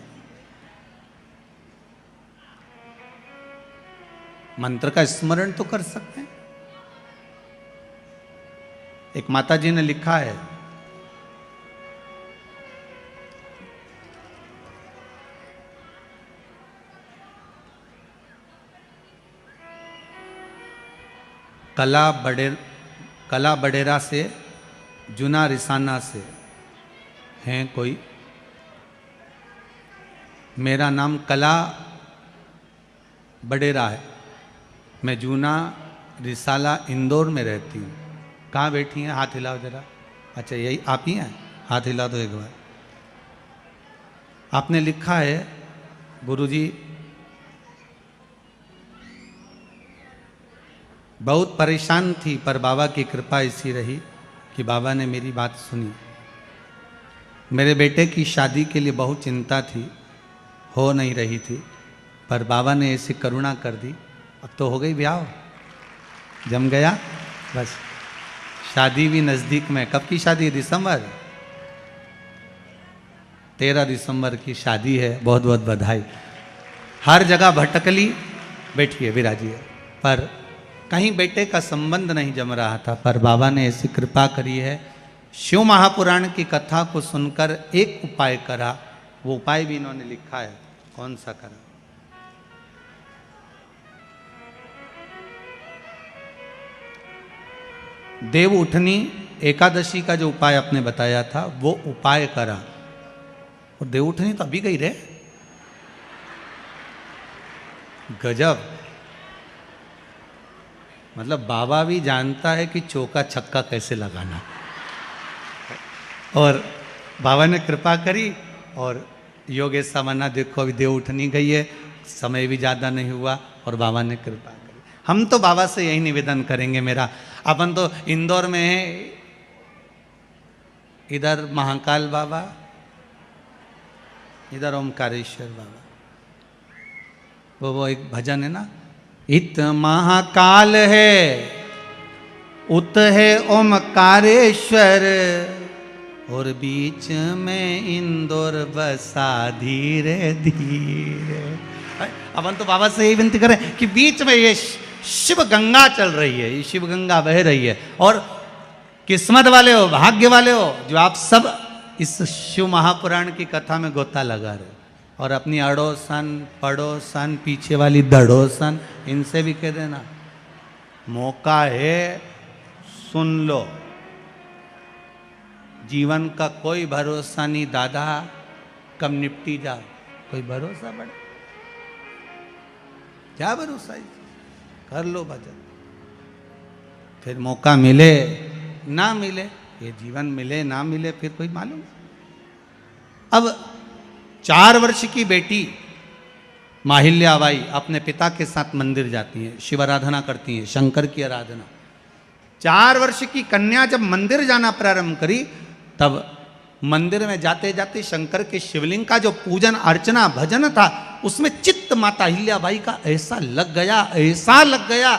मंत्र का स्मरण तो कर सकते हैं। एक माता जी ने लिखा है, कला बडेरा से जुना रिसाना से हैं कोई, मेरा नाम कला बडेरा है, मैं जूना रिसाला इंदौर में रहती हूँ। कहाँ बैठी हैं? हाथ हिलाओ जरा। अच्छा यही आप ही हैं? हाथ हिला दो एक बार। आपने लिखा है, गुरुजी बहुत परेशान थी पर बाबा की कृपा ऐसी रही कि बाबा ने मेरी बात सुनी। मेरे बेटे की शादी के लिए बहुत चिंता थी, हो नहीं रही थी, पर बाबा ने ऐसी करुणा कर दी, अब तो हो गई ब्याह, जम गया बस। शादी भी नज़दीक में। कब की शादी है? दिसंबर, 13 दिसंबर की शादी है। बहुत बहुत बधाई। हर जगह भटकली, बैठिए विराजिए, पर कहीं बेटे का संबंध नहीं जम रहा था, पर बाबा ने ऐसी कृपा करी है। शिव महापुराण की कथा को सुनकर एक उपाय करा, वो उपाय भी इन्होंने लिखा है। कौन सा करा? देव उठनी एकादशी का जो उपाय आपने बताया था वो उपाय करा। और देव उठनी तो अभी गई रे, गजब। मतलब बाबा भी जानता है कि चौका छक्का कैसे लगाना, और बाबा ने कृपा करी। और योगेश सामन्ना देखो अभी देव उठनी गई है, समय भी ज़्यादा नहीं हुआ और बाबा ने कृपा करी। हम तो बाबा से यही निवेदन करेंगे। मेरा अपन तो इंदौर में है, इधर महाकाल बाबा, इधर ओमकारेश्वर बाबा। वो एक भजन है ना, इत महाकाल है उत है ओमकारेश्वर, और बीच में इंदौर बसा धीरे धीरे। अपन तो बाबा से यही विनती करें कि बीच में ये शिव गंगा चल रही है, ये शिव गंगा बह रही है। और किस्मत वाले हो, भाग्य वाले हो जो आप सब इस शिव महापुराण की कथा में गोता लगा रहे हो। और अपनी अड़ोसन पड़ोसन पीछे वाली दड़ोसन इनसे भी कह देना, मौका है सुन लो। जीवन का कोई भरोसा नहीं दादा, कब निपटी जा, कोई भरोसा बड़ा, क्या भरोसा है? कर लो भजन, फिर मौका मिले ना मिले, ये जीवन मिले ना मिले फिर कोई मालूम। अब 4 वर्ष की बेटी माहिल्याबाई अपने पिता के साथ मंदिर जाती हैं, शिव आराधना करती हैं, शंकर की आराधना। 4 वर्ष की कन्या जब मंदिर जाना प्रारंभ करी, तब मंदिर में जाते जाते शंकर के शिवलिंग का जो पूजन अर्चना भजन था, उसमें चित्त माता अहिल्याबाई का ऐसा लग गया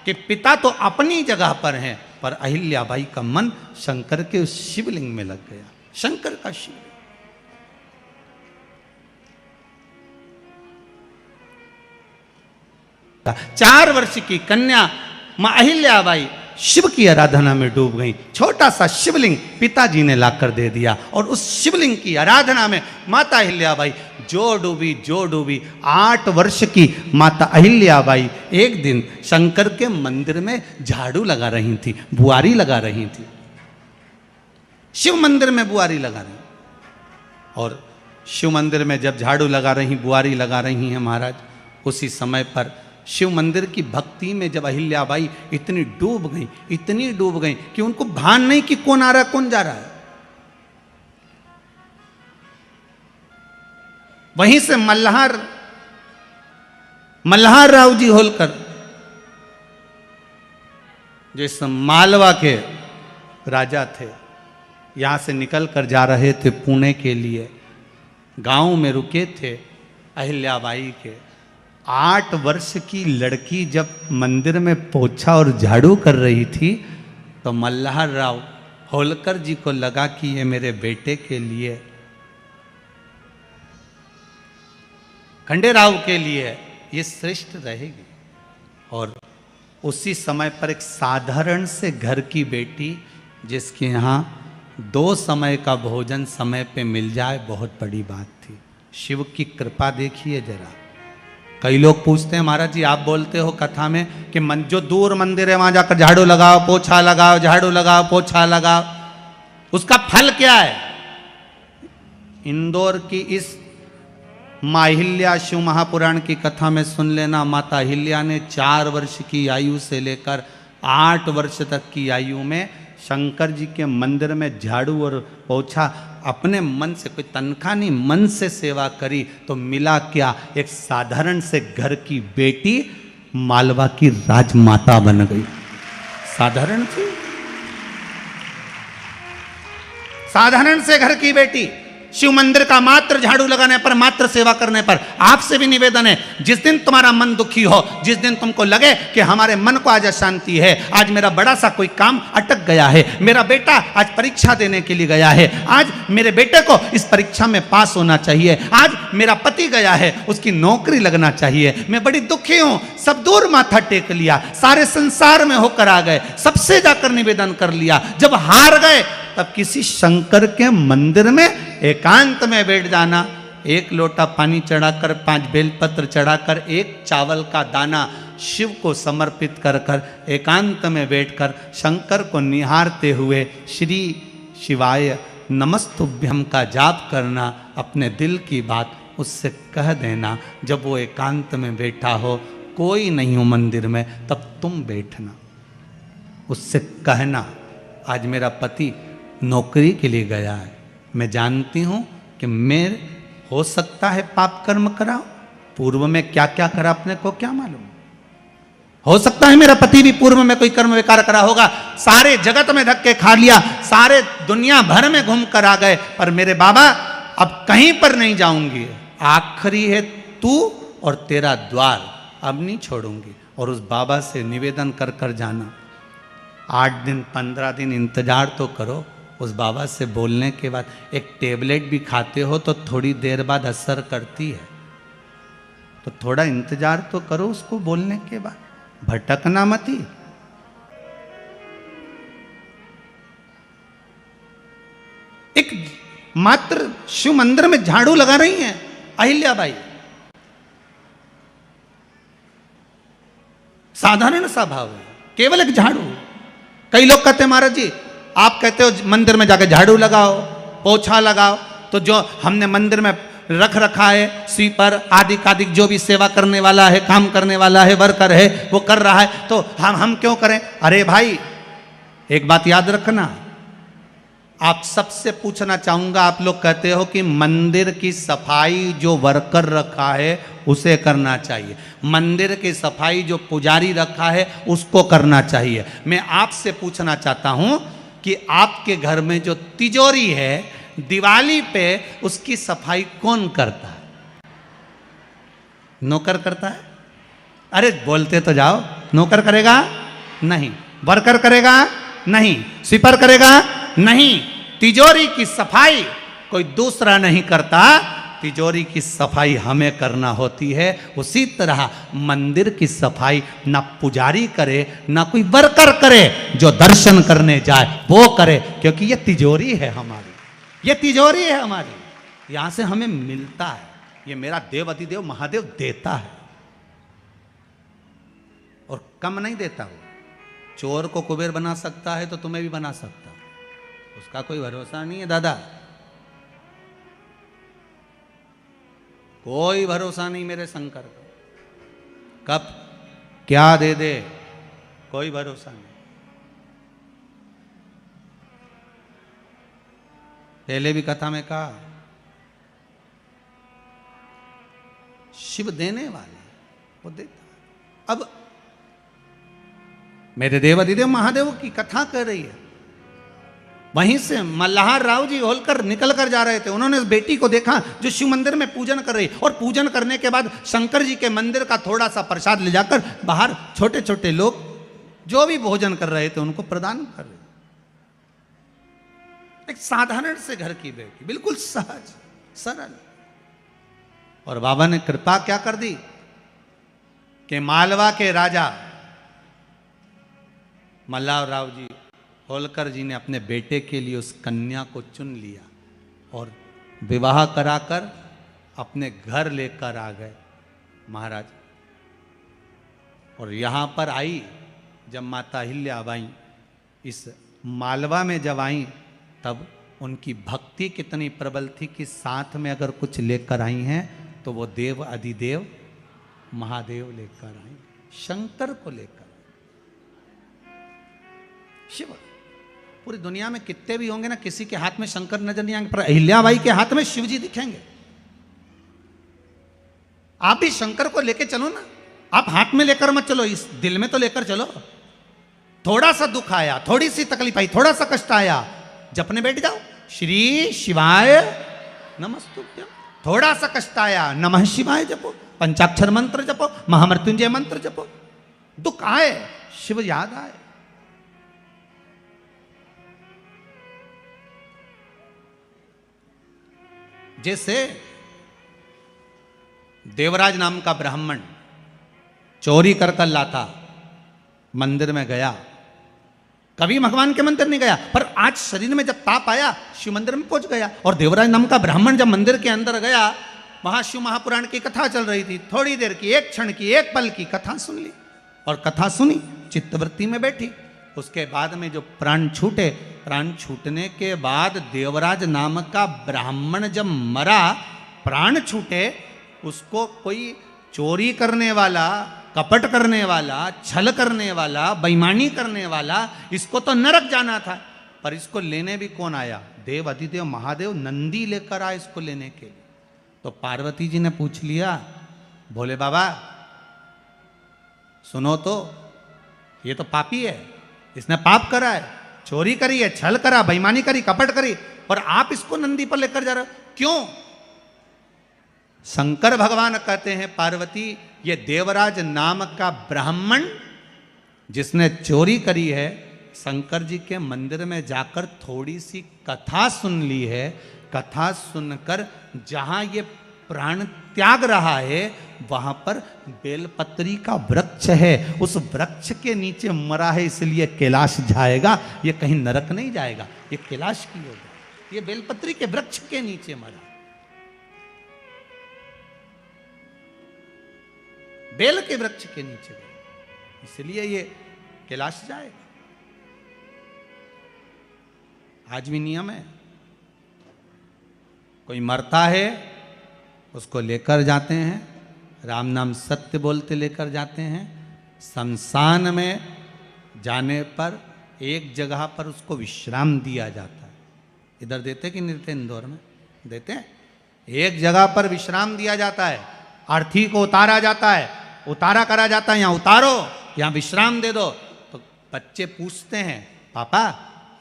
कि पिता तो अपनी जगह पर हैं, पर अहिल्याबाई का मन शंकर के उस शिवलिंग में लग गया। शंकर का शिवलिंग। 4 वर्ष की कन्या मां अहिल्याबाई शिव की आराधना में डूब गई। छोटा सा शिवलिंग पिताजी ने लाकर दे दिया, और उस शिवलिंग की आराधना में माता अहिल्याबाई जो डूबी। 8 वर्ष की माता अहिल्याबाई एक दिन शंकर के मंदिर में झाड़ू लगा रही थी, बुआरी लगा रही थी। शिव मंदिर में बुआरी लगा रही, और शिव मंदिर में जब झाड़ू लगा रही, बुआरी लगा रही हैं महाराज, उसी समय पर शिव मंदिर की भक्ति में जब अहिल्याबाई इतनी डूब गई कि उनको भान नहीं कि कौन आ रहा है कौन जा रहा है। वहीं से मल्हार राव जी होलकर, जो इस मालवा के राजा थे, यहां से निकल कर जा रहे थे पुणे के लिए। गांव में रुके थे अहिल्याबाई के। 8 वर्ष की लड़की जब मंदिर में पोछा और झाड़ू कर रही थी, तो मल्हार राव होलकर जी को लगा कि ये मेरे बेटे के लिए, खंडेराव के लिए ये श्रेष्ठ रहेगी। और उसी समय पर एक साधारण से घर की बेटी जिसके यहाँ 2 समय का भोजन समय पे मिल जाए बहुत बड़ी बात थी। शिव की कृपा देखिए जरा। कई लोग पूछते हैं महाराज जी आप बोलते हो कथा में कि जो दूर मंदिर है वहां जाकर झाड़ू लगाओ पोछा लगाओ, झाड़ू लगाओ पोछा लगाओ, उसका फल क्या है? इंदौर की इस माहिल्या शिव महापुराण की कथा में सुन लेना। माता अहिल्या ने 4 वर्ष की आयु से लेकर 8 वर्ष तक की आयु में शंकर जी के मंदिर में झाड़ू और पोछा अपने मन से, कोई तनख्वाह नहीं, मन से सेवा करी तो मिला क्या? एक साधारण से घर की बेटी मालवा की राजमाता बन गई। साधारण थी, साधारण से घर की बेटी शिव मंदिर का मात्र झाड़ू लगाने पर, मात्र सेवा करने पर। आपसे भी निवेदन है, जिस दिन तुम्हारा मन दुखी हो, जिस दिन तुमको लगे कि हमारे मन को आज अशांति है, आज मेरा बड़ा सा कोई काम अटक गया है, मेरा बेटा आज परीक्षा देने के लिए गया है, आज मेरे बेटे को इस परीक्षा में पास होना चाहिए, आज मेरा पति गया है उसकी नौकरी लगना चाहिए, मैं बड़ी दुखी हूं, सब दूर माथा टेक लिया, सारे संसार में होकर आ गए, सबसे जाकर निवेदन कर लिया, जब हार गए तब किसी शंकर के मंदिर में एकांत में बैठ जाना, 1 लोटा पानी चढ़ाकर, 5 बेलपत्र चढ़ाकर, 1 चावल का दाना शिव को समर्पित कर कर एकांत में बैठकर शंकर को निहारते हुए श्री शिवाय नमस्तुभ्यम का जाप करना, अपने दिल की बात उससे कह देना। जब वो एकांत में बैठा हो, कोई नहीं हो मंदिर में, तब तुम बैठना, उससे कहना आज मेरा पति नौकरी के लिए गया है, मैं जानती हूं कि मैं हो सकता है पाप कर्म कराओ, पूर्व में क्या क्या करा अपने को क्या मालूम, हो सकता है मेरा पति भी पूर्व में कोई कर्म विकार करा होगा, सारे जगत में धक्के खा लिया, सारे दुनिया भर में घूम कर आ गए, पर मेरे बाबा अब कहीं पर नहीं जाऊंगी, आखिरी है तू और तेरा द्वार, अब नहीं छोड़ूंगी। और उस बाबा से निवेदन कर कर जाना, 8 दिन 15 दिन इंतजार तो करो, उस बाबा से बोलने के बाद एक टेबलेट भी खाते हो तो थोड़ी देर बाद असर करती है, तो थोड़ा इंतजार तो करो उसको बोलने के बाद, भटकना मती। एक मात्र शिव मंदिर में झाड़ू लगा रही हैं अहिल्याबाई, साधारण सा भाव है, केवल एक झाड़ू। कई लोग कहते हैं महाराज जी आप कहते हो मंदिर में जाकर झाड़ू लगाओ पोछा लगाओ, तो जो हमने मंदिर में रख रखा है स्वीपर आदि कादिक जो भी सेवा करने वाला है, काम करने वाला है, वर्कर है, वो कर रहा है, तो हम क्यों करें? अरे भाई एक बात याद रखना, आप सबसे पूछना चाहूंगा, आप लोग कहते हो कि मंदिर की सफाई जो वर्कर रखा है उसे करना चाहिए, मंदिर की सफाई जो पुजारी रखा है उसको करना चाहिए। मैं आपसे पूछना चाहता हूं कि आपके घर में जो तिजोरी है दिवाली पे उसकी सफाई कौन करता है? नौकर करता है? अरे बोलते तो जाओ, नौकर करेगा? नहीं। वर्कर करेगा? नहीं। स्वीपर करेगा? नहीं। तिजोरी की सफाई कोई दूसरा नहीं करता, तिजोरी की सफाई हमें करना होती है। उसी तरह मंदिर की सफाई ना पुजारी करे ना कोई वर्कर करे, जो दर्शन करने जाए वो करे, क्योंकि ये तिजोरी है हमारी, ये तिजोरी है हमारी, यहां से हमें मिलता है, ये मेरा देव अधिदेव महादेव देता है और कम नहीं देता। वो चोर को कुबेर बना सकता है तो तुम्हें भी बना सकता, उसका कोई भरोसा नहीं है दादा, कोई भरोसा नहीं मेरे शंकर का, कब क्या दे दे कोई भरोसा नहीं। पहले भी कथा में कहा शिव देने वाले वो देता। अब मेरे देव अधिदेव महादेव की कथा कर रही है, वहीं से मल्हार राव जी होलकर निकल कर जा रहे थे, उन्होंने उस बेटी को देखा जो शिव मंदिर में पूजन कर रही, और पूजन करने के बाद शंकर जी के मंदिर का थोड़ा सा प्रसाद ले जाकर बाहर छोटे छोटे लोग जो भी भोजन कर रहे थे उनको प्रदान कर रहे। एक साधारण से घर की बेटी, बिल्कुल सहज सरल, और बाबा ने कृपा क्या कर दी कि मालवा के राजा मल्हार राव जी होलकर जी ने अपने बेटे के लिए उस कन्या को चुन लिया और विवाह कराकर अपने घर लेकर आ गए महाराज। और यहाँ पर आई जब माता अहिल्याबाई इस मालवा में जब आई, तब उनकी भक्ति कितनी प्रबल थी कि साथ में अगर कुछ लेकर आई हैं तो वो देव अधिदेव महादेव लेकर आई, शंकर को लेकर। शिव पूरी दुनिया में कितने भी होंगे ना, किसी के हाथ में शंकर नजर नहीं आएंगे, पर अहिल्याबाई के हाथ में शिव जी दिखेंगे। आप भी शंकर को लेकर चलो ना, आप हाथ में लेकर मत चलो, इस दिल में तो लेकर चलो। थोड़ा सा दुख आया, थोड़ी सी तकलीफ आई, थोड़ा सा कष्ट आया, जपने बैठ जाओ, श्री शिवाय नमस्तुभ्यं। थोड़ा सा कष्ट आया, नमः शिवाय जपो, पंचाक्षर मंत्र जपो, महामृत्युंजय मंत्र जपो। दुख आए, शिव याद आए। जैसे देवराज नाम का ब्राह्मण चोरी कर कर लाता, मंदिर में गया, कभी भगवान के मंदिर नहीं गया, पर आज शरीर में जब ताप आया शिव मंदिर में पहुंच गया। और देवराज नाम का ब्राह्मण जब मंदिर के अंदर गया, वहां शिव महापुराण की कथा चल रही थी, थोड़ी देर की, एक क्षण की, एक पल की कथा सुन ली, और कथा सुनी, चित्तवृत्ति में बैठी। उसके बाद में जो प्राण छूटे, प्राण छूटने के बाद देवराज नाम का ब्राह्मण जब मरा, प्राण छूटे, उसको कोई चोरी करने वाला, कपट करने वाला, छल करने वाला, बेईमानी करने वाला, इसको तो नरक जाना था, पर इसको लेने भी कौन आया? देव अधिदेव महादेव नंदी लेकर आए इसको लेने के लिए। तो पार्वती जी ने पूछ लिया, भोले बाबा सुनो तो, ये तो पापी है, इसने पाप करा है, चोरी करी है, छल करा, बेईमानी करी, कपट करी, और आप इसको नंदी पर लेकर जा रहे हो, क्यों? शंकर भगवान कहते हैं, पार्वती ये देवराज नाम का ब्राह्मण जिसने चोरी करी है, शंकर जी के मंदिर में जाकर थोड़ी सी कथा सुन ली है, कथा सुनकर जहां ये प्राण त्याग रहा है वहां पर बेलपत्री का वृक्ष है, उस वृक्ष के नीचे मरा है, इसलिए कैलाश जाएगा, ये कहीं नरक नहीं जाएगा, ये कैलाश की होगा, ये बेलपत्री के वृक्ष के नीचे मरा, बेल के वृक्ष के नीचे गए, इसलिए ये कैलाश जाएगा। आज भी नियम है, कोई मरता है उसको लेकर जाते हैं, राम नाम सत्य बोलते लेकर जाते हैं, शमशान में जाने पर एक जगह पर उसको विश्राम दिया जाता है। इधर देते कि नहीं देते? इंदौर में देते हैं, एक जगह पर विश्राम दिया जाता है, अर्थी को उतारा जाता है, उतारा करा जाता है, यहाँ उतारो, यहाँ विश्राम दे दो। तो बच्चे पूछते हैं, पापा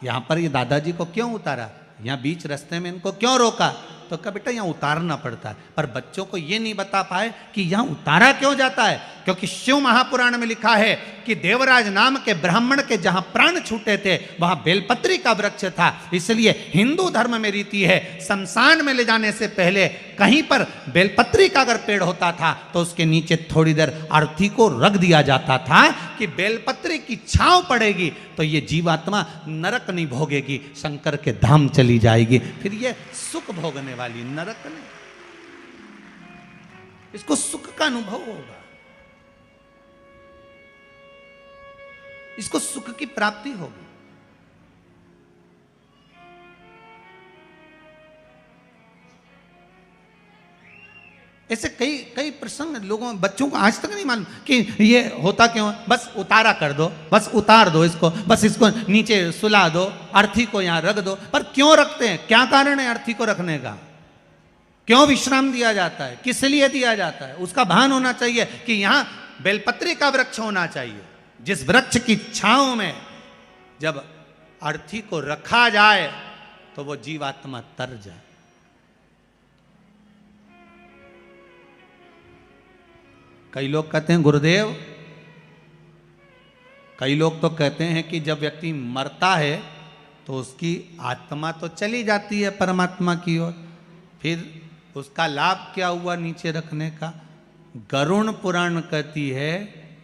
यहाँ पर ये दादाजी को क्यों उतारा, यहाँ बीच रास्ते में इनको क्यों रोका? तो कहा बेटा यहाँ उतारना पड़ता है, पर बच्चों को ये नहीं बता पाए कि यहाँ उतारा क्यों जाता है, क्योंकि शिव महापुराण में लिखा है कि देवराज नाम के ब्राह्मण के जहां प्राण छूटे थे वहां बेलपत्री का वृक्ष था, इसलिए हिंदू धर्म में रीति है, शमशान में ले जाने से पहले कहीं पर बेलपत्री का अगर पेड़ होता था तो उसके नीचे थोड़ी देर अर्थी को रख दिया जाता था कि बेलपत्री की छांव पड़ेगी तो ये जीवात्मा नरक नहीं भोगेगी, शंकर के धाम चली जाएगी, फिर ये सुख भोगने वाली, नरक नहीं, इसको सुख का अनुभव होगा, इसको सुख की प्राप्ति होगी। ऐसे कई कई प्रसंग लोगों, बच्चों को आज तक नहीं मालूम कि ये होता क्यों है। बस उतारा कर दो, बस उतार दो इसको, बस इसको नीचे सुला दो, अर्थी को यहां रख दो। पर क्यों रखते हैं, क्या कारण है अर्थी को रखने का, क्यों विश्राम दिया जाता है, किस लिए दिया जाता है? उसका भान होना चाहिए कि यहां बेलपत्री का वृक्ष होना चाहिए, जिस वृक्ष की छांव में जब अर्थी को रखा जाए तो वो जीवात्मा तर जाए। कई लोग कहते हैं गुरुदेव, कई लोग तो कहते हैं कि जब व्यक्ति मरता है तो उसकी आत्मा तो चली जाती है परमात्मा की ओर, फिर उसका लाभ क्या हुआ नीचे रखने का? गरुड़ पुराण कहती है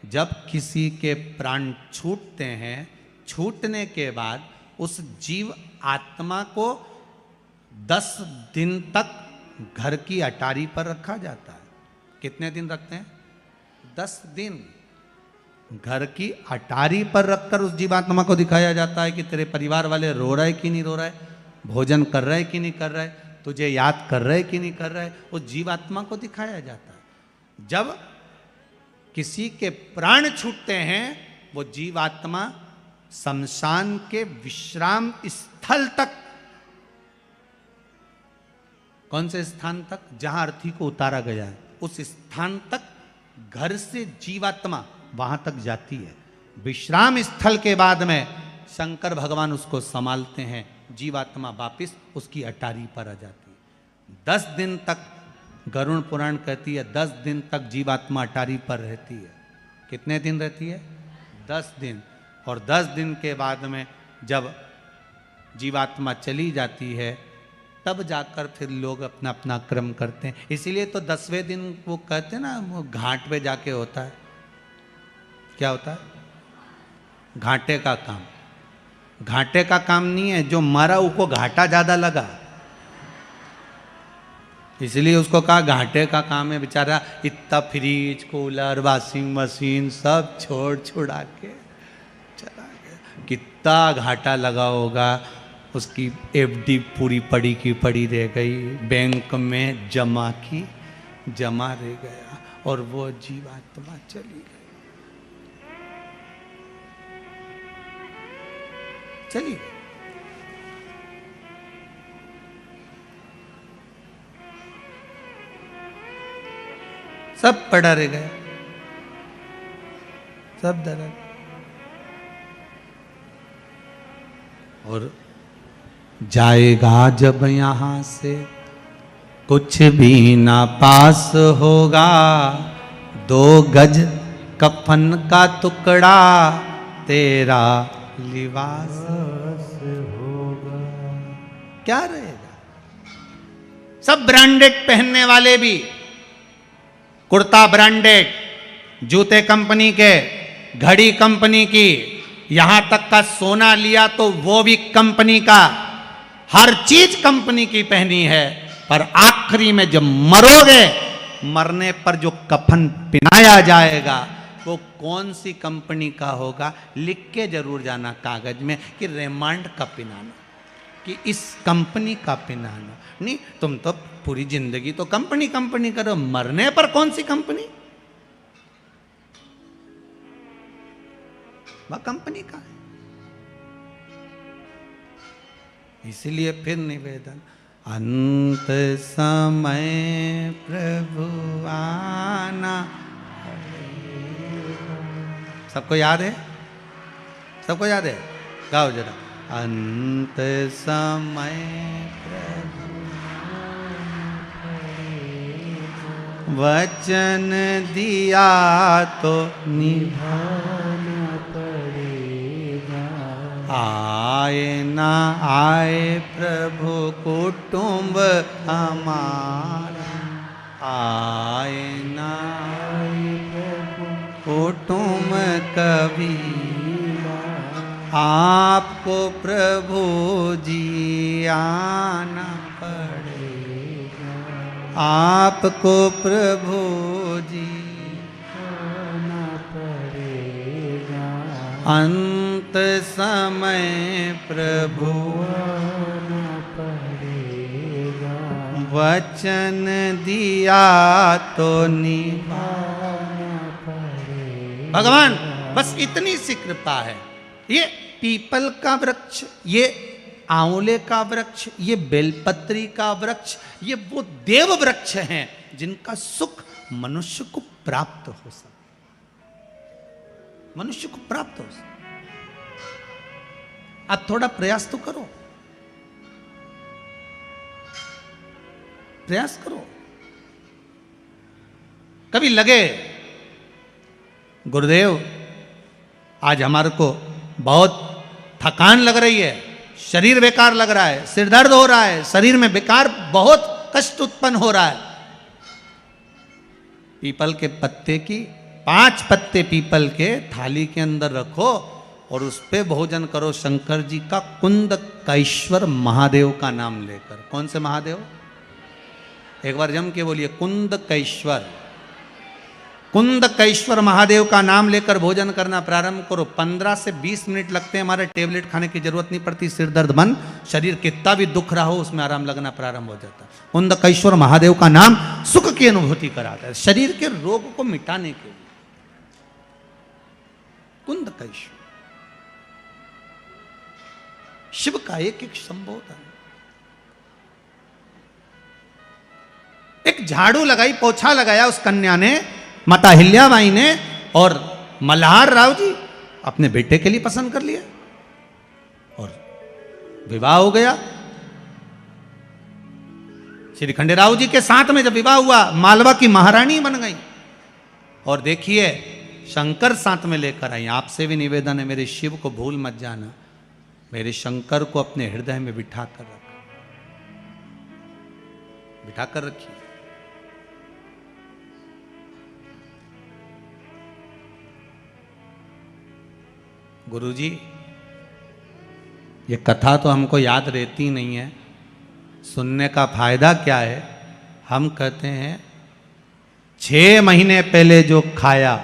जब किसी के प्राण छूटते हैं, छूटने के बाद उस जीव आत्मा को 10 दिन तक घर की अटारी पर रखा जाता है। कितने दिन रखते हैं? 10 दिन घर की अटारी पर रखकर उस जीवात्मा को दिखाया जाता है कि तेरे परिवार वाले रो रहे कि नहीं रो रहे, भोजन कर रहे कि नहीं कर रहे, तुझे याद कर रहे कि नहीं कर रहे, उस जीवात्मा को दिखाया जाता है। जब किसी के प्राण छूटते हैं, वो जीवात्मा शमशान के विश्राम स्थल तक, कौन से स्थान तक? जहां अर्थी को उतारा गया है, उस स्थान तक घर से जीवात्मा वहां तक जाती है। विश्राम स्थल के बाद में शंकर भगवान उसको संभालते हैं, जीवात्मा वापिस उसकी अटारी पर आ जाती है। 10 दिन तक गरुड़ पुराण कहती है 10 दिन तक जीवात्मा अटारी पर रहती है। कितने दिन रहती है? 10 दिन। और 10 दिन के बाद में जब जीवात्मा चली जाती है, तब जाकर फिर लोग अपना अपना क्रम करते हैं। इसीलिए तो 10वें दिन वो कहते हैं ना, वो घाट पे जाके होता है। क्या होता है? घाटे का काम। घाटे का काम नहीं है, जो मरा उसको घाटा ज्यादा लगा, इसलिए उसको कहा घाटे का काम है। बेचारा इतना फ्रिज, कूलर, वॉशिंग मशीन सब छोड़ छुड़ा के चला गया। कितना घाटा लगा होगा, उसकी एफडी पूरी पड़ी की पड़ी रह गई, बैंक में जमा की जमा रह गया, और वो जीवात्मा चली गई, चली गई। सब पड़ा रह गया, सब दर्द। और जाएगा जब यहां से कुछ भी ना पास होगा, 2 गज कफन का टुकड़ा तेरा लिबास होगा। क्या रहेगा? सब ब्रांडेड पहनने वाले भी, कुर्ता ब्रांडेड, जूते कंपनी के, घड़ी कंपनी की, यहां तक का सोना लिया तो वो भी कंपनी का, हर चीज कंपनी की पहनी है। पर आखिरी में जब मरोगे, मरने पर जो कफन पहनाया जाएगा वो कौन सी कंपनी का होगा, लिख के जरूर जाना कागज में कि रेमांड का पहनाना, कि इस कंपनी का पहनाना। नहीं, तुम तो पूरी जिंदगी तो कंपनी कंपनी करो, मरने पर कौन सी कंपनी? वह कंपनी का है। इसलिए फिर निवेदन, अंत समय प्रभु आना। सबको याद है? सबको याद है? गाओ जरा। अंत समय प्रभु वचन दिया तो निभाना पड़ेगा। आए ना आए प्रभु कुटुंब हमारा, आए ना आए प्रभु कुटुंब कभी, आपको प्रभु जी आना पड़ेगा, आपको प्रभु जी आना पड़ेगा। अंत समय प्रभु आना पड़ेगा, वचन दिया तो निभाना पड़ेगा। भगवान बस इतनी सी कृपा है। ये पीपल का वृक्ष, ये आंवले का वृक्ष, ये बेलपत्री का वृक्ष, ये वो देव वृक्ष हैं जिनका सुख मनुष्य को प्राप्त हो सके, मनुष्य को प्राप्त हो सके। आप थोड़ा प्रयास तो करो, प्रयास करो। कभी लगे गुरुदेव आज हमारे को बहुत थकान लग रही है, शरीर बेकार लग रहा है, सिर दर्द हो रहा है, शरीर में बेकार बहुत कष्ट उत्पन्न हो रहा है, पीपल के पत्ते की 5 पत्ते पीपल के थाली के अंदर रखो और उस पे भोजन करो शंकर जी का कुंद कैश्वर महादेव का नाम लेकर। कौन से महादेव? एक बार जम के बोलिए, कुंद कैश्वर। कुंद कैश्वर महादेव का नाम लेकर भोजन करना प्रारंभ करो। 15 से 20 मिनट लगते हैं, हमारे टेबलेट खाने की जरूरत नहीं पड़ती। सिर दर्द बंद, शरीर कितना भी दुख रहा हो उसमें आराम लगना प्रारंभ हो जाता है। कुंद कैश्वर महादेव का नाम सुख की अनुभूति कराता है, शरीर के रोग को मिटाने के लिए। कुंद कैश्वर शिव का एक एक संबोधन। एक झाड़ू लगाई, पोछा लगाया उस कन्या ने, माता हिल्याबाई ने, और मल्हार राव जी अपने बेटे के लिए पसंद कर लिया और विवाह हो गया। श्री खंडेराव जी के साथ में जब विवाह हुआ, मालवा की महारानी बन गई। और देखिए शंकर साथ में लेकर आई। आपसे भी निवेदन है, मेरे शिव को भूल मत जाना, मेरे शंकर को अपने हृदय में बिठा कर रखिए। गुरुजी, ये कथा तो हमको याद रहती नहीं है, सुनने का फायदा क्या है? हम कहते हैं 6 महीने पहले जो खाया,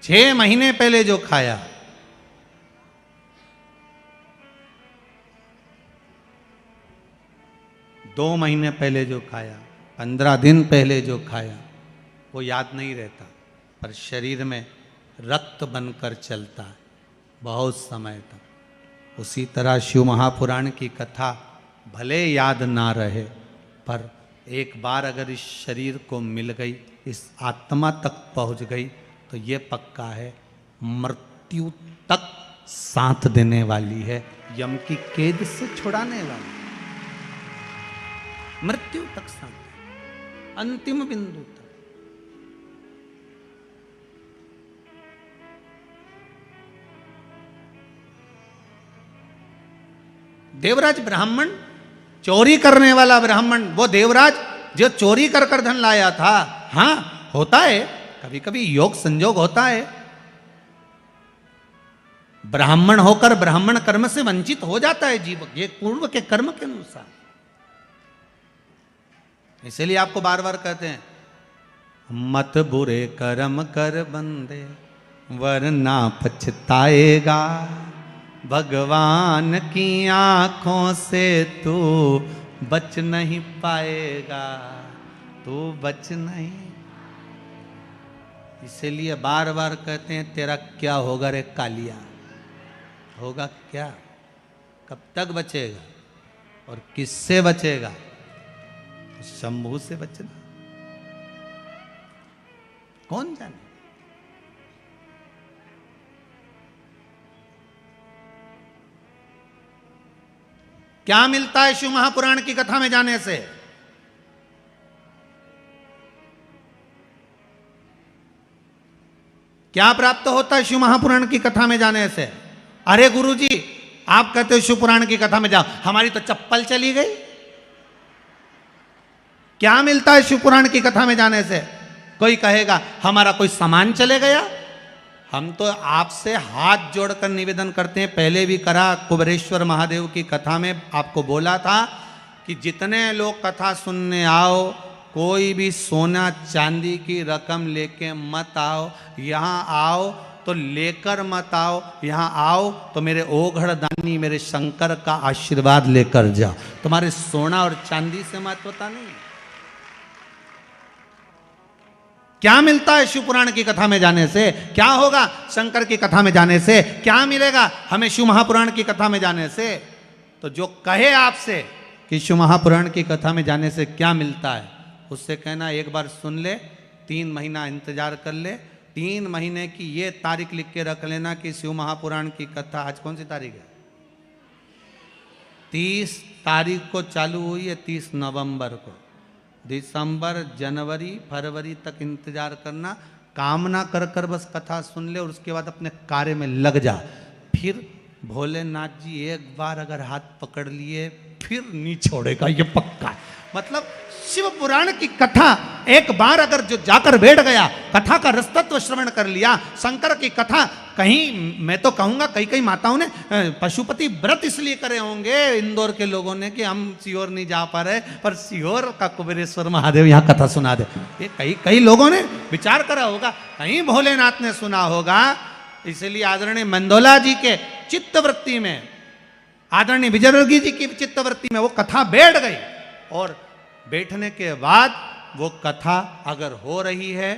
6 महीने पहले जो खाया, 2 महीने पहले जो खाया, 15 दिन पहले जो खाया, वो याद नहीं रहता, पर शरीर में रक्त बनकर चलता है बहुत समय तक। उसी तरह शिव महापुराण की कथा भले याद ना रहे, पर एक बार अगर इस शरीर को मिल गई, इस आत्मा तक पहुंच गई, तो ये पक्का है मृत्यु तक साथ देने वाली है, यम की कैद से छुड़ाने वाली। मृत्यु तक साथ, अंतिम बिंदु तक। देवराज ब्राह्मण, चोरी करने वाला ब्राह्मण, वो देवराज जो चोरी कर कर धन लाया था। हाँ, होता है कभी कभी योग संजोग होता है, ब्राह्मण होकर ब्राह्मण कर्म से वंचित हो जाता है जीव, ये पूर्व के कर्म के अनुसार। इसीलिए आपको बार बार कहते हैं, मत बुरे कर्म कर बंदे वरना पछताएगा, भगवान की आंखों से तू बच नहीं पाएगा, तू बच नहीं। इसीलिए बार बार कहते हैं, तेरा क्या होगा रे कालिया, होगा क्या, कब तक बचेगा और किससे बचेगा? शंभू से बचना, कौन जाने। क्या मिलता है शिव महापुराण की कथा में जाने से? क्या प्राप्त होता है शिव महापुराण की कथा में जाने से? अरे गुरुजी, आप कहते हो शिव पुराण की कथा में जाओ, हमारी तो चप्पल चली गई। क्या मिलता है शिव पुराण की कथा में जाने से? कोई कहेगा हमारा कोई सामान चले गया। हम तो आपसे हाथ जोड़कर निवेदन करते हैं, पहले भी करा, कुबेरेश्वर महादेव की कथा में आपको बोला था कि जितने लोग कथा सुनने आओ, कोई भी सोना चांदी की रकम लेके मत आओ। यहाँ आओ तो लेकर मत आओ, यहाँ आओ तो मेरे ओघड़ दानी, मेरे शंकर का आशीर्वाद लेकर जाओ। तुम्हारे सोना और चांदी से महत्वता नहीं। क्या मिलता है शिव पुराण की कथा में जाने से? क्या होगा शंकर की कथा में जाने से? क्या मिलेगा हमें शिव महापुराण की कथा में जाने से? तो जो कहे आपसे कि शिव महापुराण की कथा में जाने से क्या मिलता है, उससे कहना एक बार सुन ले, 3 महीना इंतजार कर ले, 3 महीने की ये तारीख लिख के रख लेना कि शिव महापुराण की कथा, आज कौन सी तारीख है? 30 तारीख को चालू हुई है, 30 नवंबर को। दिसंबर, जनवरी, फरवरी तक इंतजार करना, कामना कर कर बस कथा सुन ले और उसके बाद अपने कार्य में लग जा। फिर भोलेनाथ जी एक बार अगर हाथ पकड़ लिए फिर नहीं छोड़ेगा, ये पक्का है। मतलब शिव पुराण की कथा एक बार अगर जो जाकर बैठ गया, कथा का रसतत्व श्रवण कर लिया, शंकर की कथा कहीं मैं तो कहूंगा कई कई माताओं ने पशुपति व्रत इसलिए करे होंगे इंदौर के लोगों ने कि हम सीहोर नहीं जा पा रहे, पर सीहोर का कुबेरेश्वर महादेव यहाँ कथा सुना दे। ये कई कई लोगों ने विचार करा होगा, कहीं भोलेनाथ ने सुना होगा। इसलिए आदरणीय मंदोला जी के चित्तवृत्ति में, आदरणीय विजयवर्गीय जी की चित्तवृत्ति में वो कथा बैठ गई, और बैठने के बाद वो कथा अगर हो रही है,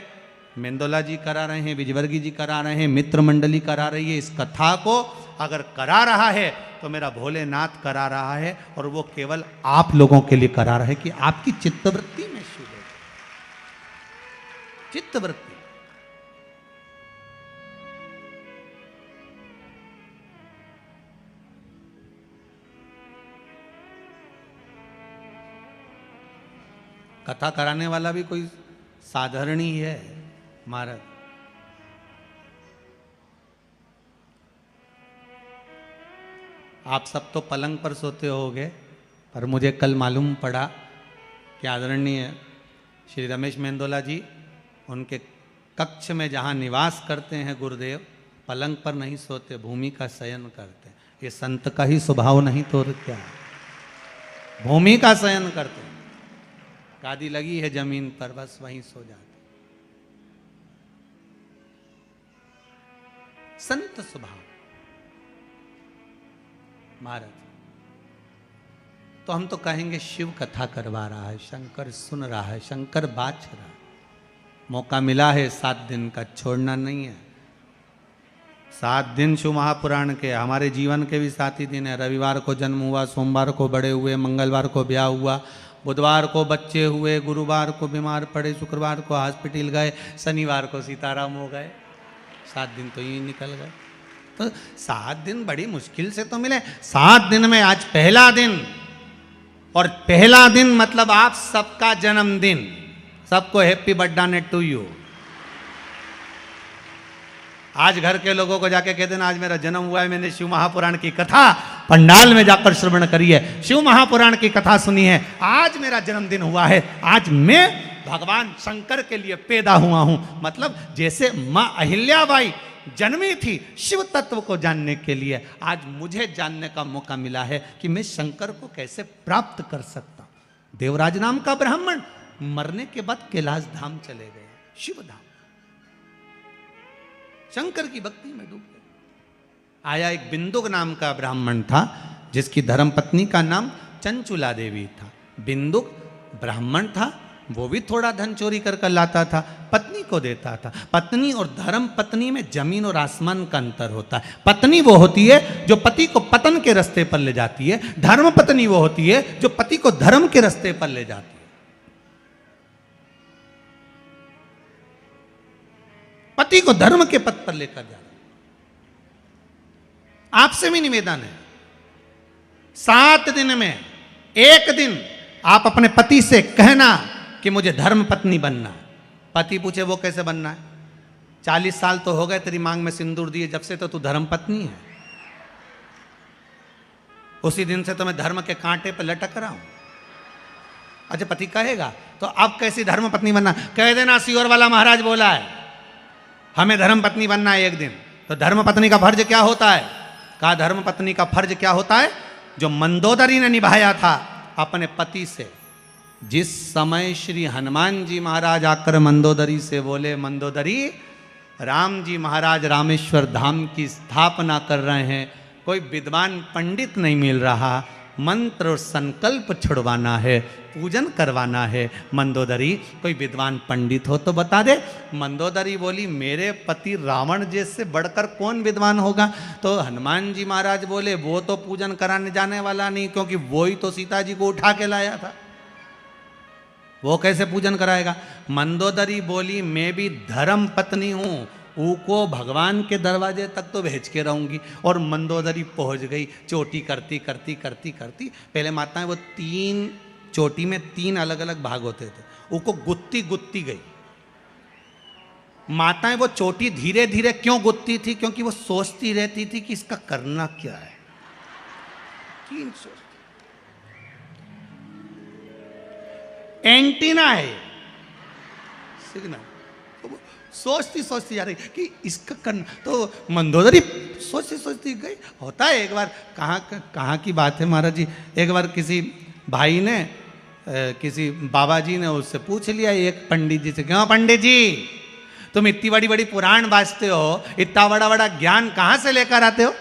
मेंदोला जी करा रहे हैं, विजयवर्गीय जी करा रहे हैं, मित्र मंडली करा रही है, इस कथा को अगर करा रहा है तो मेरा भोलेनाथ करा रहा है, और वो केवल आप लोगों के लिए करा रहा है कि आपकी चित्तवृत्ति में शुभ हो। चित्तवृत्ति कथा कराने वाला भी कोई साधारण ही है महाराज। आप सब तो पलंग पर सोते होगे, पर मुझे कल मालूम पड़ा कि आदरणीय श्री रमेश मेंदोला जी, उनके कक्ष में जहाँ निवास करते हैं गुरुदेव, पलंग पर नहीं सोते, भूमि का शयन करते। ये संत का ही स्वभाव नहीं तो क्या, भूमि का शयन करते। गादी लगी है जमीन पर, बस वहीं सो जाते। संत स्वभाव महाराज। तो हम तो कहेंगे शिव कथा करवा रहा है, शंकर सुन रहा है, शंकर बाच रहा है। मौका मिला है 7 दिन का, छोड़ना नहीं है। 7 दिन शिव महापुराण के, हमारे जीवन के भी 7 ही दिन है। रविवार को जन्म हुआ, सोमवार को बड़े हुए, मंगलवार को ब्याह हुआ, बुधवार को बच्चे हुए, गुरुवार को बीमार पड़े, शुक्रवार को हॉस्पिटल गए, शनिवार को सीताराम हो गए। 7 दिन तो यही निकल गए। तो 7 दिन बड़ी मुश्किल से तो मिले। 7 दिन में आज पहला दिन, और पहला दिन मतलब आप सबका जन्मदिन। सबको हैप्पी बर्थडे टू यू। आज घर के लोगों को जाके कह देना आज मेरा जन्म हुआ है, मैंने शिव महापुराण की कथा पंडाल में जाकर श्रवण करी है, शिव महापुराण की कथा सुनी है, आज मेरा जन्मदिन हुआ है, आज मैं भगवान शंकर के लिए पैदा हुआ हूं। मतलब जैसे मां अहिल्याबाई जन्मी थी शिव तत्व को जानने के लिए, आज मुझे जानने का मौका मिला है कि मैं शंकर को कैसे प्राप्त कर सकता हूं। देवराज नाम का ब्राह्मण मरने के बाद कैलाश धाम चले गए, शिव धाम, शंकर की भक्ति में डूब गए। आया एक बिंदुक नाम का ब्राह्मण था, जिसकी धर्मपत्नी का नाम चंचुला देवी था। बिंदुक ब्राह्मण था, वो भी थोड़ा धन चोरी कर लाता था, पत्नी को देता था। पत्नी और धर्म पत्नी में जमीन और आसमान का अंतर होता है। पत्नी वो होती है जो पति को पतन के रास्ते पर ले जाती है, धर्म पत्नी वो होती है जो पति को धर्म के रास्ते पर ले जाती है। पति को धर्म के पथ पर लेकर जा रहे। आपसे भी निवेदन है, 7 दिन में 1 दिन आप अपने पति से कहना कि मुझे धर्म पत्नी बनना। पति पूछे वो कैसे बनना है? 40 साल तो हो गए तेरी मांग में सिंदूर दिए जब से, तो तू धर्म पत्नी है। उसी दिन से तो मैं धर्म के कांटे पर लटक रहा हूं। अच्छा पति कहेगा तो अब कैसी धर्म पत्नी बनना? कह देना सीहोर वाला महाराज बोला है हमें धर्म पत्नी बनना है 1 दिन। तो धर्म पत्नी का फर्ज क्या होता है? कहा धर्म पत्नी का फर्ज क्या होता है? जो मंदोदरी ने निभाया था अपने पति से। जिस समय श्री हनुमान जी महाराज आकर मंदोदरी से बोले, मंदोदरी राम जी महाराज रामेश्वर धाम की स्थापना कर रहे हैं, कोई विद्वान पंडित नहीं मिल रहा, मंत्र और संकल्प छुड़वाना है, पूजन करवाना है। मंदोदरी कोई विद्वान पंडित हो तो बता दे। मंदोदरी बोली मेरे पति रावण जैसे बढ़कर कौन विद्वान होगा? तो हनुमान जी महाराज बोले वो तो पूजन कराने जाने वाला नहीं, क्योंकि वो ही तो सीता जी को उठा के लाया था, वो कैसे पूजन कराएगा? मंदोदरी बोली मैं भी धर्म पत्नी हूं, ऊको भगवान के दरवाजे तक तो भेज के रहूंगी। और मंदोदरी पहुंच गई। चोटी करती करती करती करती, पहले माताएं वो 3 चोटी में 3 अलग अलग भाग होते थे, ऊको गुत्ती गुत्ती गई। माताएं वो चोटी धीरे धीरे क्यों गुत्ती थी? क्योंकि वो सोचती रहती थी कि इसका करना क्या है। 3 सोचती, एंटीना है सिग्नल, सोचती सोचती जा रही कि इसका करना, तो मंदोदरी सोचती सोचती गई। होता है एक बार, कहाँ की बात है महाराज जी, एक बार किसी भाई ने किसी बाबा जी ने उससे पूछ लिया एक पंडित जी से, क्यों पंडित जी तुम इतनी बड़ी बड़ी पुराण बाजते हो, इतना बड़ा बड़ा ज्ञान कहाँ से लेकर आते हो?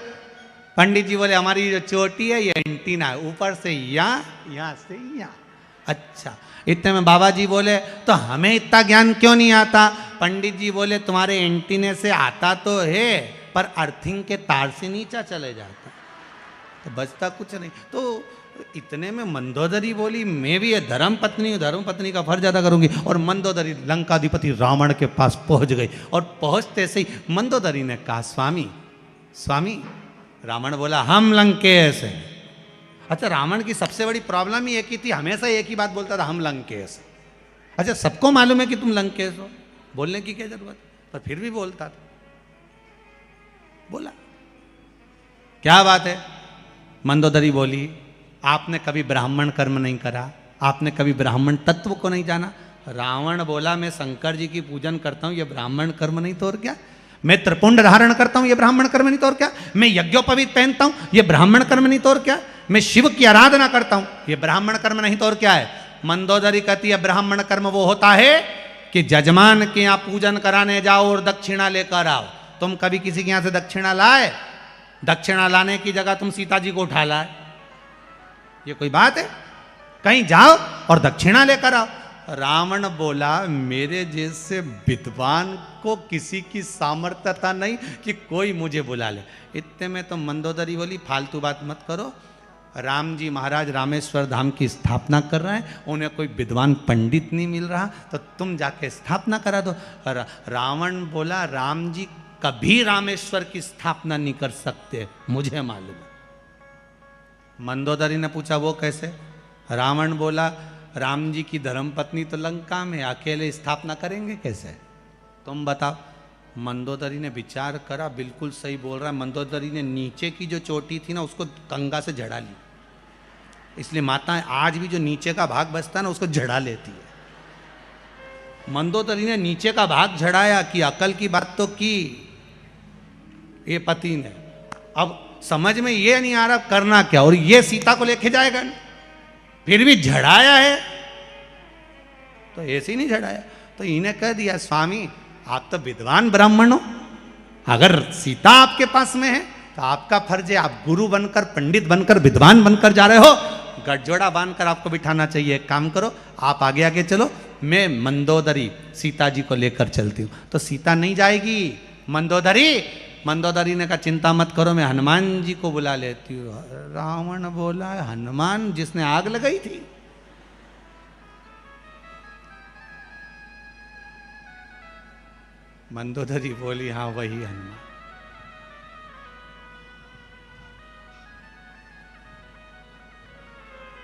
पंडित जी बोले हमारी जो चोटी है ये एंटीना है, ऊपर से यहाँ से यहाँ। अच्छा, इतने में बाबा जी बोले तो हमें इतना ज्ञान क्यों नहीं आता? पंडित जी बोले तुम्हारे एंटीने से आता तो है पर अर्थिंग के तार से नीचा चले जाता, तो बचता कुछ नहीं। तो इतने में मंदोदरी बोली मैं भी ये धर्म पत्नी हूँ, धर्म पत्नी का फर्ज अदा करूंगी। और मंदोदरी लंकाधिपति रावण के पास पहुंच गई, और पहुंचते से ही मंदोदरी ने कहा स्वामी स्वामी। रावण बोला हम लंकेश हैं। अच्छा, रावण की सबसे बड़ी प्रॉब्लम ही एक ही थी, हमेशा एक ही बात बोलता था हम लंकेश। अच्छा, सबको मालूम है कि तुम लंकेश हो, बोलने की क्या जरूरत, पर फिर भी बोलता था। बोला क्या बात है? मंदोदरी बोली आपने कभी ब्राह्मण कर्म नहीं करा, आपने कभी ब्राह्मण तत्व को नहीं जाना। रावण बोला मैं शंकर जी की पूजन करता हूं, ये ब्राह्मण कर्म नहीं तो और क्या? मैं त्रिपुंड धारण करता हूं, ये ब्राह्मण कर्म नहीं तो और क्या? मैं यज्ञोपवीत पहनता हूं, ये ब्राह्मण कर्म नहीं तो और क्या? मैं शिव की आराधना करता हूं, ये ब्राह्मण कर्म नहीं तो और क्या है? मंदोदरी कहती है ब्राह्मण कर्म वो होता है कि जजमान के यहाँ पूजन कराने जाओ और दक्षिणा लेकर आओ। तुम कभी किसी के यहाँ से दक्षिणा लाए? दक्षिणा लाने की जगह तुम सीता जी को उठा लाए, ये कोई बात है? कहीं जाओ और दक्षिणा लेकर आओ। रावण बोला मेरे जैसे विद्वान को किसी की सामर्थ्यता नहीं कि कोई मुझे बुला ले। इतने में तो मंदोदरी बोली फालतू बात मत करो, राम जी महाराज रामेश्वर धाम की स्थापना कर रहे हैं, उन्हें कोई विद्वान पंडित नहीं मिल रहा, तो तुम जाके स्थापना करा दो। रावण बोला राम जी कभी रामेश्वर की स्थापना नहीं कर सकते, मुझे मालूम है। मंदोदरी ने पूछा वो कैसे? रावण बोला राम जी की धर्मपत्नी तो लंका में, अकेले स्थापना करेंगे कैसे? तुम बताओ। मंदोदरी ने विचार करा, बिल्कुल सही बोल रहा है। मंदोदरी ने नीचे की जो चोटी थी ना उसको कंगा से झड़ा ली, इसलिए माताएं आज भी जो नीचे का भाग बचता है ना उसको झड़ा लेती है। मंदोदरी ने नीचे का भाग झड़ाया कि अकल की बात तो की ये पति ने, अब समझ में ये नहीं आ रहा करना क्या, और ये सीता को लेके जाएगा नहीं, फिर भी झड़ाया है। तो ऐसे ही नहीं झड़ाया, तो इन्हें कह दिया स्वामी आप तो विद्वान ब्राह्मण हो, अगर सीता आपके पास में है तो आपका फर्ज है, आप गुरु बनकर पंडित बनकर विद्वान बनकर जा रहे हो, गठजोड़ा बांधकर आपको बिठाना चाहिए। एक काम करो आप आगे आगे चलो, मैं मंदोदरी सीता जी को लेकर चलती हूँ। तो सीता नहीं जाएगी। मंदोदरी ने कहा चिंता मत करो, मैं हनुमान जी को बुला लेती हूँ। रावण बोला हनुमान जिसने आग लगाई थी? मंदोदरी बोली हाँ वही हनुमान।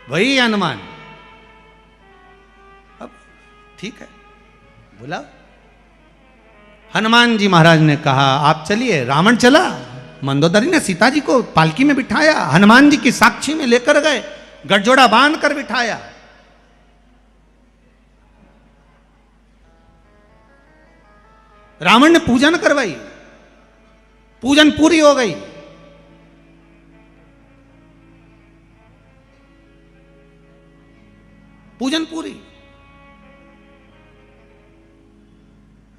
वही हनुमान। अब ठीक है बुलाओ। हनुमान जी महाराज ने कहा आप चलिए। रावण चला, मंदोदरी ने सीता जी को पालकी में बिठाया, हनुमान जी की साक्षी में लेकर गए, गठजोड़ा बांध कर बिठाया। रावण ने पूजन करवाई, पूजन पूरी हो गई। पूजन पूरी।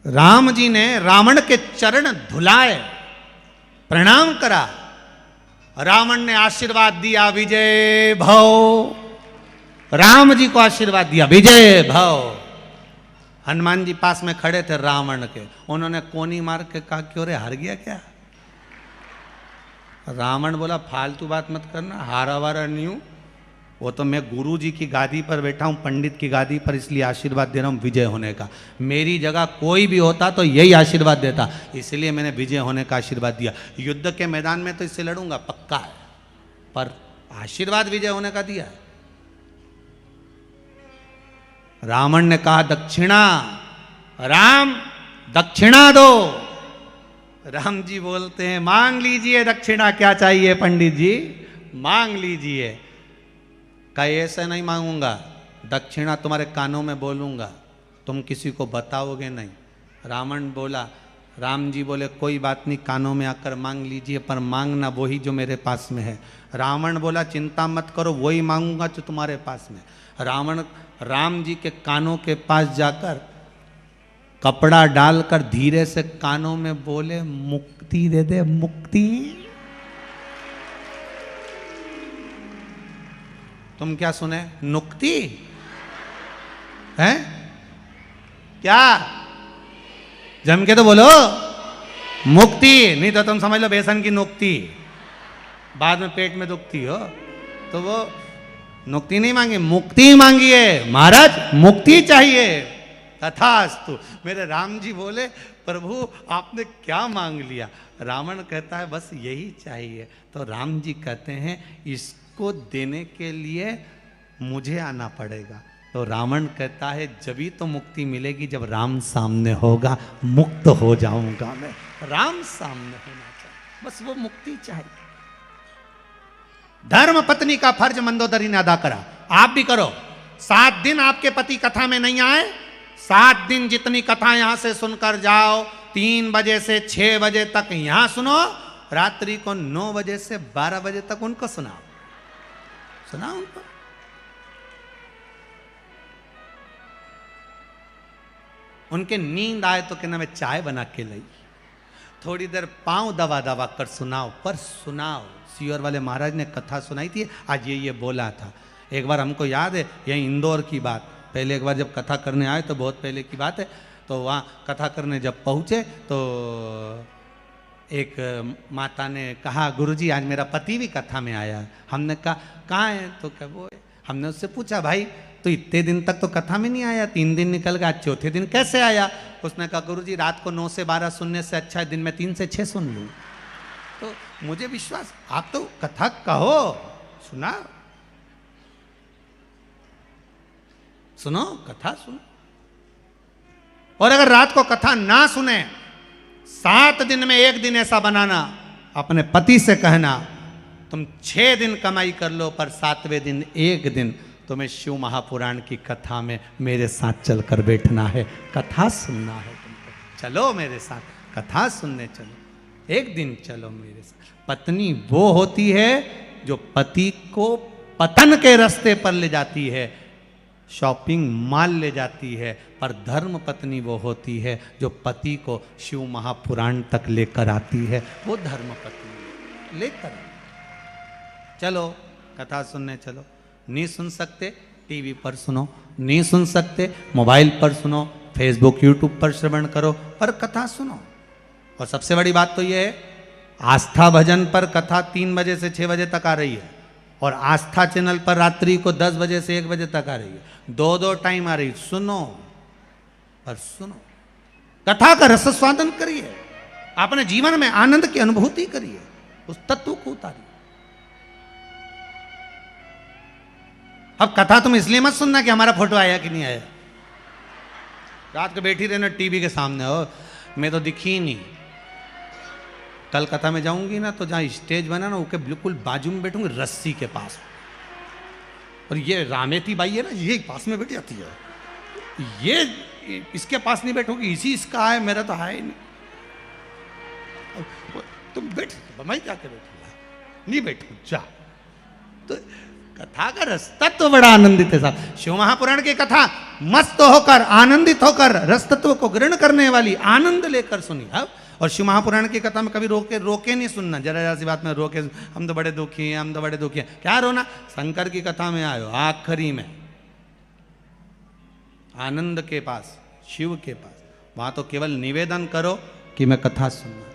राम जी ने रावण के चरण धुलाए, प्रणाम करा। रावण ने आशीर्वाद दिया विजय भव। राम जी को आशीर्वाद दिया विजय भव। हनुमान जी पास में खड़े थे रावण के, उन्होंने कोनी मार के कहा क्यों रे हार गया क्या? रावण बोला फालतू बात मत करना, हारा वारा नहीं हूं, वो तो मैं गुरु जी की गादी पर बैठा हूं, पंडित की गादी पर, इसलिए आशीर्वाद दे रहा हूं विजय होने का। मेरी जगह कोई भी होता तो यही आशीर्वाद देता, इसलिए मैंने विजय होने का आशीर्वाद दिया। युद्ध के मैदान में तो इससे लड़ूंगा पक्का है, पर आशीर्वाद विजय होने का दिया। रावण ने कहा दक्षिणा, राम दक्षिणा दो। राम जी बोलते हैं मांग लीजिए दक्षिणा, क्या चाहिए पंडित जी मांग लीजिए। कहीं ऐसे नहीं मांगूंगा, दक्षिणा तुम्हारे कानों में बोलूंगा, तुम किसी को बताओगे नहीं। रावण बोला, राम जी बोले कोई बात नहीं, कानों में आकर मांग लीजिए, पर मांगना वही जो मेरे पास में है। रावण बोला चिंता मत करो, वही मांगूंगा जो तुम्हारे पास में। रावण राम जी के कानों के पास जाकर कपड़ा डालकर धीरे से कानों में बोले, मुक्ति दे दे, मुक्ति। तुम क्या सुने? नुक्ति है क्या? जम के तो बोलो मुक्ति, नहीं तो तुम समझ लो बेसन की नुक्ति, बाद में पेट में दुखती हो। तो वो नुक्ति नहीं मांगी, मुक्ति मांगी है। महाराज मुक्ति चाहिए। तथास्तु। मेरे राम जी बोले प्रभु आपने क्या मांग लिया? रावण कहता है बस यही चाहिए। तो राम जी कहते हैं इसको देने के लिए मुझे आना पड़ेगा। तो रावण कहता है जभी तो मुक्ति मिलेगी जब राम सामने होगा, मुक्त हो जाऊंगा मैं। राम सामने होना चाहिए, बस वो मुक्ति चाहिए। धर्म पत्नी का फर्ज मंदोदरी ने अदा करा, आप भी करो। 7 दिन आपके पति कथा में नहीं आए, 7 दिन जितनी कथा यहां से सुनकर जाओ, 3 बजे से 6 बजे तक यहां सुनो, रात्रि को 9 बजे से 12 बजे तक उनको सुनाओ, सुनाओ उनको। उनके नींद आए तो कहना मैं चाय बना के लाई, थोड़ी देर पांव दबा दबा कर सुनाओ, पर सुनाओ। सीहोर वाले महाराज ने कथा सुनाई थी, आज ये बोला था। एक बार हमको याद है, यही इंदौर की बात, पहले एक बार जब कथा करने आए तो बहुत पहले की बात है, तो वहाँ कथा करने जब पहुँचे तो एक माता ने कहा गुरुजी आज मेरा पति भी कथा में आया। हमने कहा कहाँ है? तो क्या वो है। हमने उससे पूछा भाई तो इतने दिन तक तो कथा में नहीं आया, 3 दिन निकल गया, चौथे दिन कैसे आया? उसने कहा गुरुजी रात को 9 से 12 सुनने से अच्छा है दिन में 3 से 6 सुन लूँ। तो मुझे विश्वास, आप तो कथा कहो, सुना, सुनो, कथा सुनो। और अगर रात को कथा ना सुने, 7 दिन में 1 दिन ऐसा बनाना, अपने पति से कहना तुम 6 दिन कमाई कर लो, पर 7वें दिन 1 दिन तुम्हें शिव महापुराण की कथा में मेरे साथ चलकर बैठना है, कथा सुनना है तुमको, चलो मेरे साथ कथा सुनने चलो, 1 दिन चलो मेरे साथ। पत्नी वो होती है जो पति को पतन के रास्ते पर ले जाती है, शॉपिंग मॉल ले जाती है, पर धर्म पत्नी वो होती है जो पति को शिव महापुराण तक लेकर आती है, वो धर्म पत्नी लेकर। चलो कथा सुनने चलो, नहीं सुन सकते टीवी पर सुनो, नहीं सुन सकते मोबाइल पर सुनो, फेसबुक यूट्यूब पर श्रवण करो, पर कथा सुनो। और सबसे बड़ी बात तो ये है, आस्था भजन पर कथा 3 बजे से 6 बजे तक आ रही है, और आस्था चैनल पर रात्रि को 10 बजे से 1 बजे तक आ रही है, 2 टाइम आ रही। सुनो, पर सुनो, कथा का रसस्वादन करिए, अपने जीवन में आनंद की अनुभूति करिए, उस तत्व को उतारिए। अब कथा तुम इसलिए मत सुनना कि हमारा फोटो आया कि नहीं आया, रात को बैठी रहना टीवी के सामने, हो मैं तो दिखी ही नहीं। कल कथा में जाऊंगी ना, तो जहाँ स्टेज बना ना उसके बिल्कुल बाजू में बैठूंगी, रस्सी के पास, और ये रामेती बाई है ना, ये पास में बैठ जाती है, ये इसके पास नहीं बैठोगी, इसी इसका है, मेरा तो है ही नहीं। तुम बैठ, मैं जाके बैठूंगा, नहीं बैठू जा। तो कथा का रस तत्व बड़ा आनंदित है साहब। शिव महापुराण की कथा मस्त होकर, आनंदित होकर, रस तत्व को ग्रहण करने वाली, आनंद लेकर सुनी। और शिव महापुराण की कथा में कभी रोके नहीं सुनना, जरा सी बात में रोके, हम तो बड़े दुखी हैं, हम तो बड़े दुखी हैं, क्या रोना? शंकर की कथा में आयो, आखिरी में आनंद के पास, शिव के पास, वहां तो केवल निवेदन करो कि मैं कथा सुनना।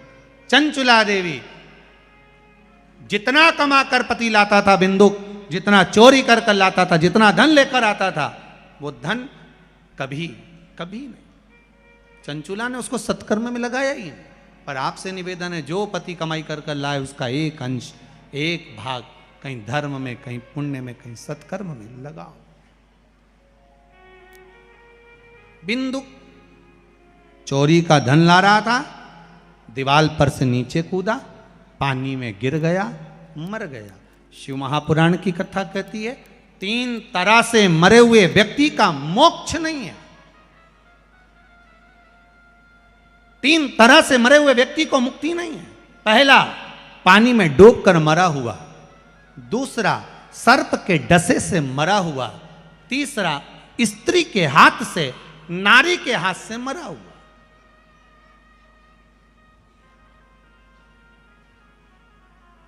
चंचुला देवी जितना कमा कर पति लाता था, बिंदु जितना चोरी कर कर लाता था, जितना धन लेकर आता था, वो धन कभी कभी नहीं, चंचुला ने उसको सत्कर्म में लगाया ही नहीं। पर आपसे निवेदन है, जो पति कमाई कर कर लाए उसका एक अंश, एक भाग कहीं धर्म में, कहीं पुण्य में, कहीं सत्कर्म में लगाओ। बिंदु चोरी का धन ला रहा था, दीवाल पर से नीचे कूदा, पानी में गिर गया, मर गया। शिव महापुराण की कथा कहती है 3 तरह से मरे हुए व्यक्ति का मोक्ष नहीं है। तीन तरह से मरे हुए व्यक्ति को मुक्ति नहीं है। पहला, पानी में डूबकर मरा हुआ। दूसरा, सर्प के डसे से मरा हुआ। तीसरा, स्त्री के हाथ से, नारी के हाथ से मरा हुआ।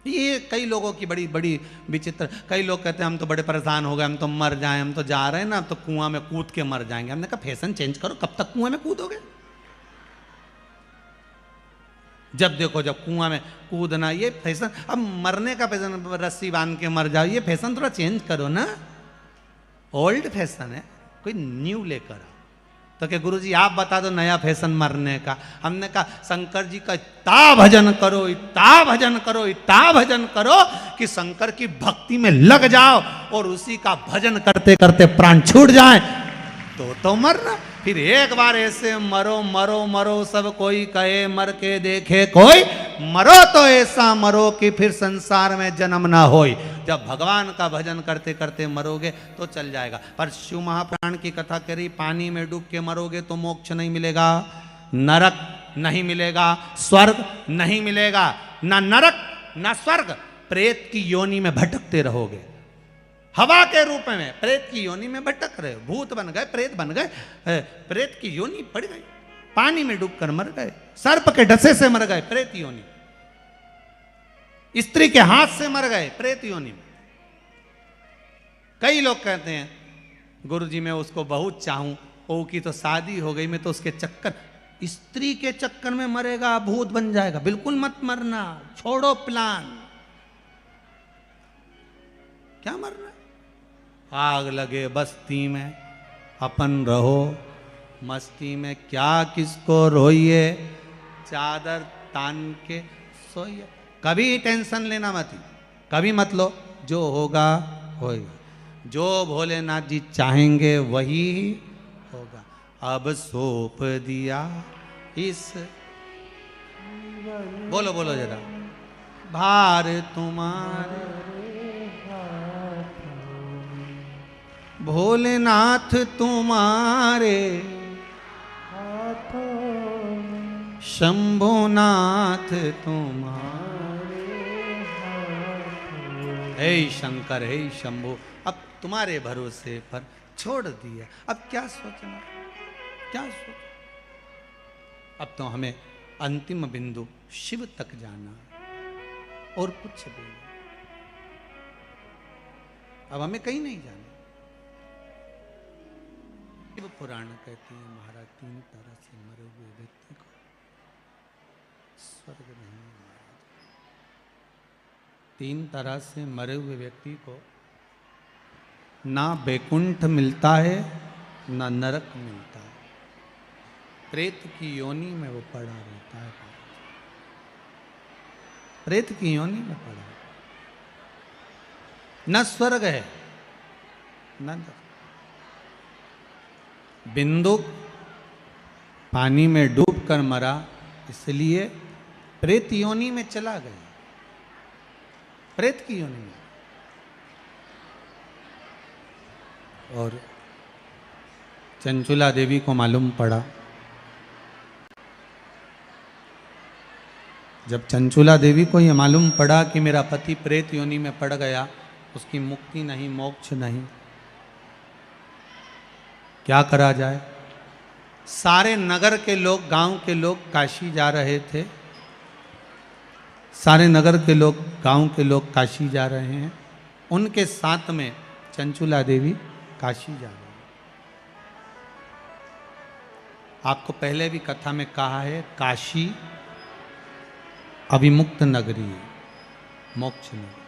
ये कई लोगों की बड़ी बड़ी विचित्र, कई लोग कहते हैं हम तो बड़े परेशान हो गए, हम तो मर जाएं, हम तो जा रहे हैं ना, तो कुआं में कूद के मर जाएंगे। हमने कहा फैशन चेंज करो, कब तक कुआं में कूदोगे? जब देखो जब कुआं में कूदना, ये फैशन, अब मरने का फैशन, रस्सी बांध के मर जाओ, ये फैशन थोड़ा चेंज करो ना। ओल्ड फैशन है, कोई न्यू लेकर आओ। तो क्या गुरुजी आप बता दो नया फैशन मरने का। हमने कहा शंकर जी का इतना भजन करो, इतना भजन करो, इतना भजन करो कि शंकर की भक्ति में लग जाओ और उसी का भजन करते करते प्राण छूट जाए तो मरना। फिर एक बार ऐसे मरो मरो मरो, सब कोई कहे मर के देखे कोई, मरो तो ऐसा मरो कि फिर संसार में जन्म ना होई। जब भगवान का भजन करते करते मरोगे तो चल जाएगा। पर शिव महापुराण की कथा करी, पानी में डूब के मरोगे तो मोक्ष नहीं मिलेगा, नरक नहीं मिलेगा, स्वर्ग नहीं मिलेगा। ना नरक ना स्वर्ग, प्रेत की योनि में भटकते रहोगे। हवा के रूप में प्रेत की योनि में भटक रहे हो। भूत बन गए, प्रेत बन गए, प्रेत की योनि पड़ गई, पानी में डूबकर मर गए, सर्प के डसे से मर गए, प्रेत योनि। स्त्री के हाथ से मर गए, प्रेत योनि में। कई लोग कहते हैं गुरुजी मैं उसको बहुत चाहूं, ओ की तो शादी हो गई, मैं तो उसके चक्कर, स्त्री के चक्कर में मरेगा, भूत बन जाएगा। बिल्कुल मत मरना, छोड़ो प्लान। क्या मरना? आग लगे बस्ती में, अपन रहो मस्ती में, क्या किसको रोइए, चादर तान के सोइए। कभी टेंशन लेना मत, कभी मत लो, जो होगा होगा, जो भोलेनाथ जी चाहेंगे वही होगा। अब सौंप दिया इस, बोलो बोलो जरा, भार तुम्हारे भोलेनाथ तुम्हारे शंभुनाथ तुम्हारे। हे शंकर, हे शंभु, अब तुम्हारे भरोसे पर छोड़ दिया, अब क्या सोचना, क्या सोच। अब तो हमें अंतिम बिंदु शिव तक जाना और कुछ भी नहीं। अब हमें कहीं नहीं जाना। शिव पुराण कहती है महाराज, तीन तरह से मरे हुए व्यक्ति को स्वर्ग नहीं मिलेगा। तीन तरह से मरे हुए व्यक्ति को ना बैकुंठ मिलता है ना नरक मिलता है, प्रेत की योनि में वो पड़ा रहता है। प्रेत की योनि में पड़ा, न स्वर्ग है न नरक। बिंदु पानी में डूबकर मरा, इसलिए प्रेत योनि में चला गया, प्रेत की योनि में। और चंचुला देवी को मालूम पड़ा, जब चंचुला देवी को यह मालूम पड़ा कि मेरा पति प्रेत योनि में पड़ गया, उसकी मुक्ति नहीं, मोक्ष नहीं, क्या करा जाए। सारे नगर के लोग, गांव के लोग काशी जा रहे थे, सारे नगर के लोग, गांव के लोग काशी जा रहे हैं, उनके साथ में चंचुला देवी काशी जा रही है। आपको पहले भी कथा में कहा है, काशी अभिमुक्त नगरी है, मोक्ष नगरी।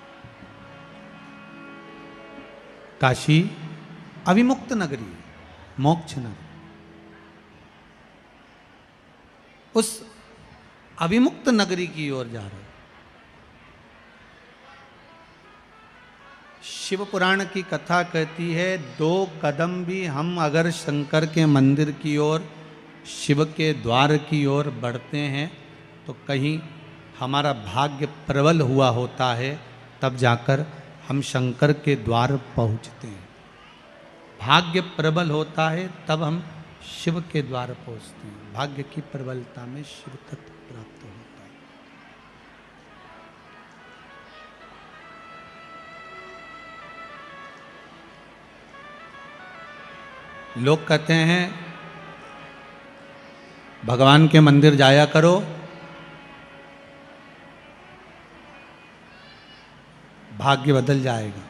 काशी अभिमुक्त नगरी है, मोक्ष नगरी। उस अभिमुक्त नगरी की ओर जा रहे। शिव पुराण की कथा कहती है, 2 कदम भी हम अगर शंकर के मंदिर की ओर, शिव के द्वार की ओर बढ़ते हैं तो कहीं हमारा भाग्य प्रबल हुआ होता है, तब जाकर हम शंकर के द्वार पहुंचते हैं। भाग्य प्रबल होता है तब हम शिव के द्वार पहुंचते हैं। भाग्य की प्रबलता में शिव तत्व प्राप्त होता है। लोग कहते हैं भगवान के मंदिर जाया करो, भाग्य बदल जाएगा।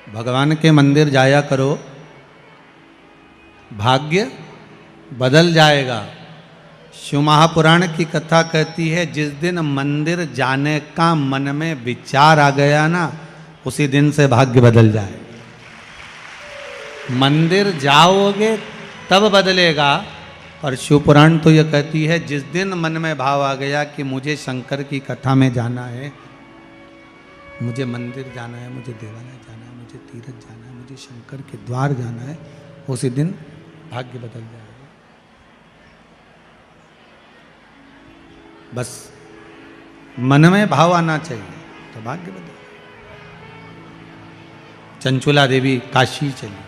भगवान के मंदिर जाया करो, भाग्य बदल जाएगा। शिव महापुराण की कथा कहती है जिस दिन मंदिर जाने का मन में विचार आ गया ना, उसी दिन से भाग्य बदल जाएगा। मंदिर जाओगे तब बदलेगा। और शिव पुराण तो यह कहती है जिस दिन मन में भाव आ गया कि मुझे शंकर की कथा में जाना है, मुझे मंदिर जाना है, मुझे देवालय जाना है, मुझे तीर्थ जाना है, मुझे शंकर के द्वार जाना है, उसी दिन भाग्य बदल जाएगा। बस मन में भाव आना चाहिए तो भाग्य बदल। चंचुला देवी काशी चली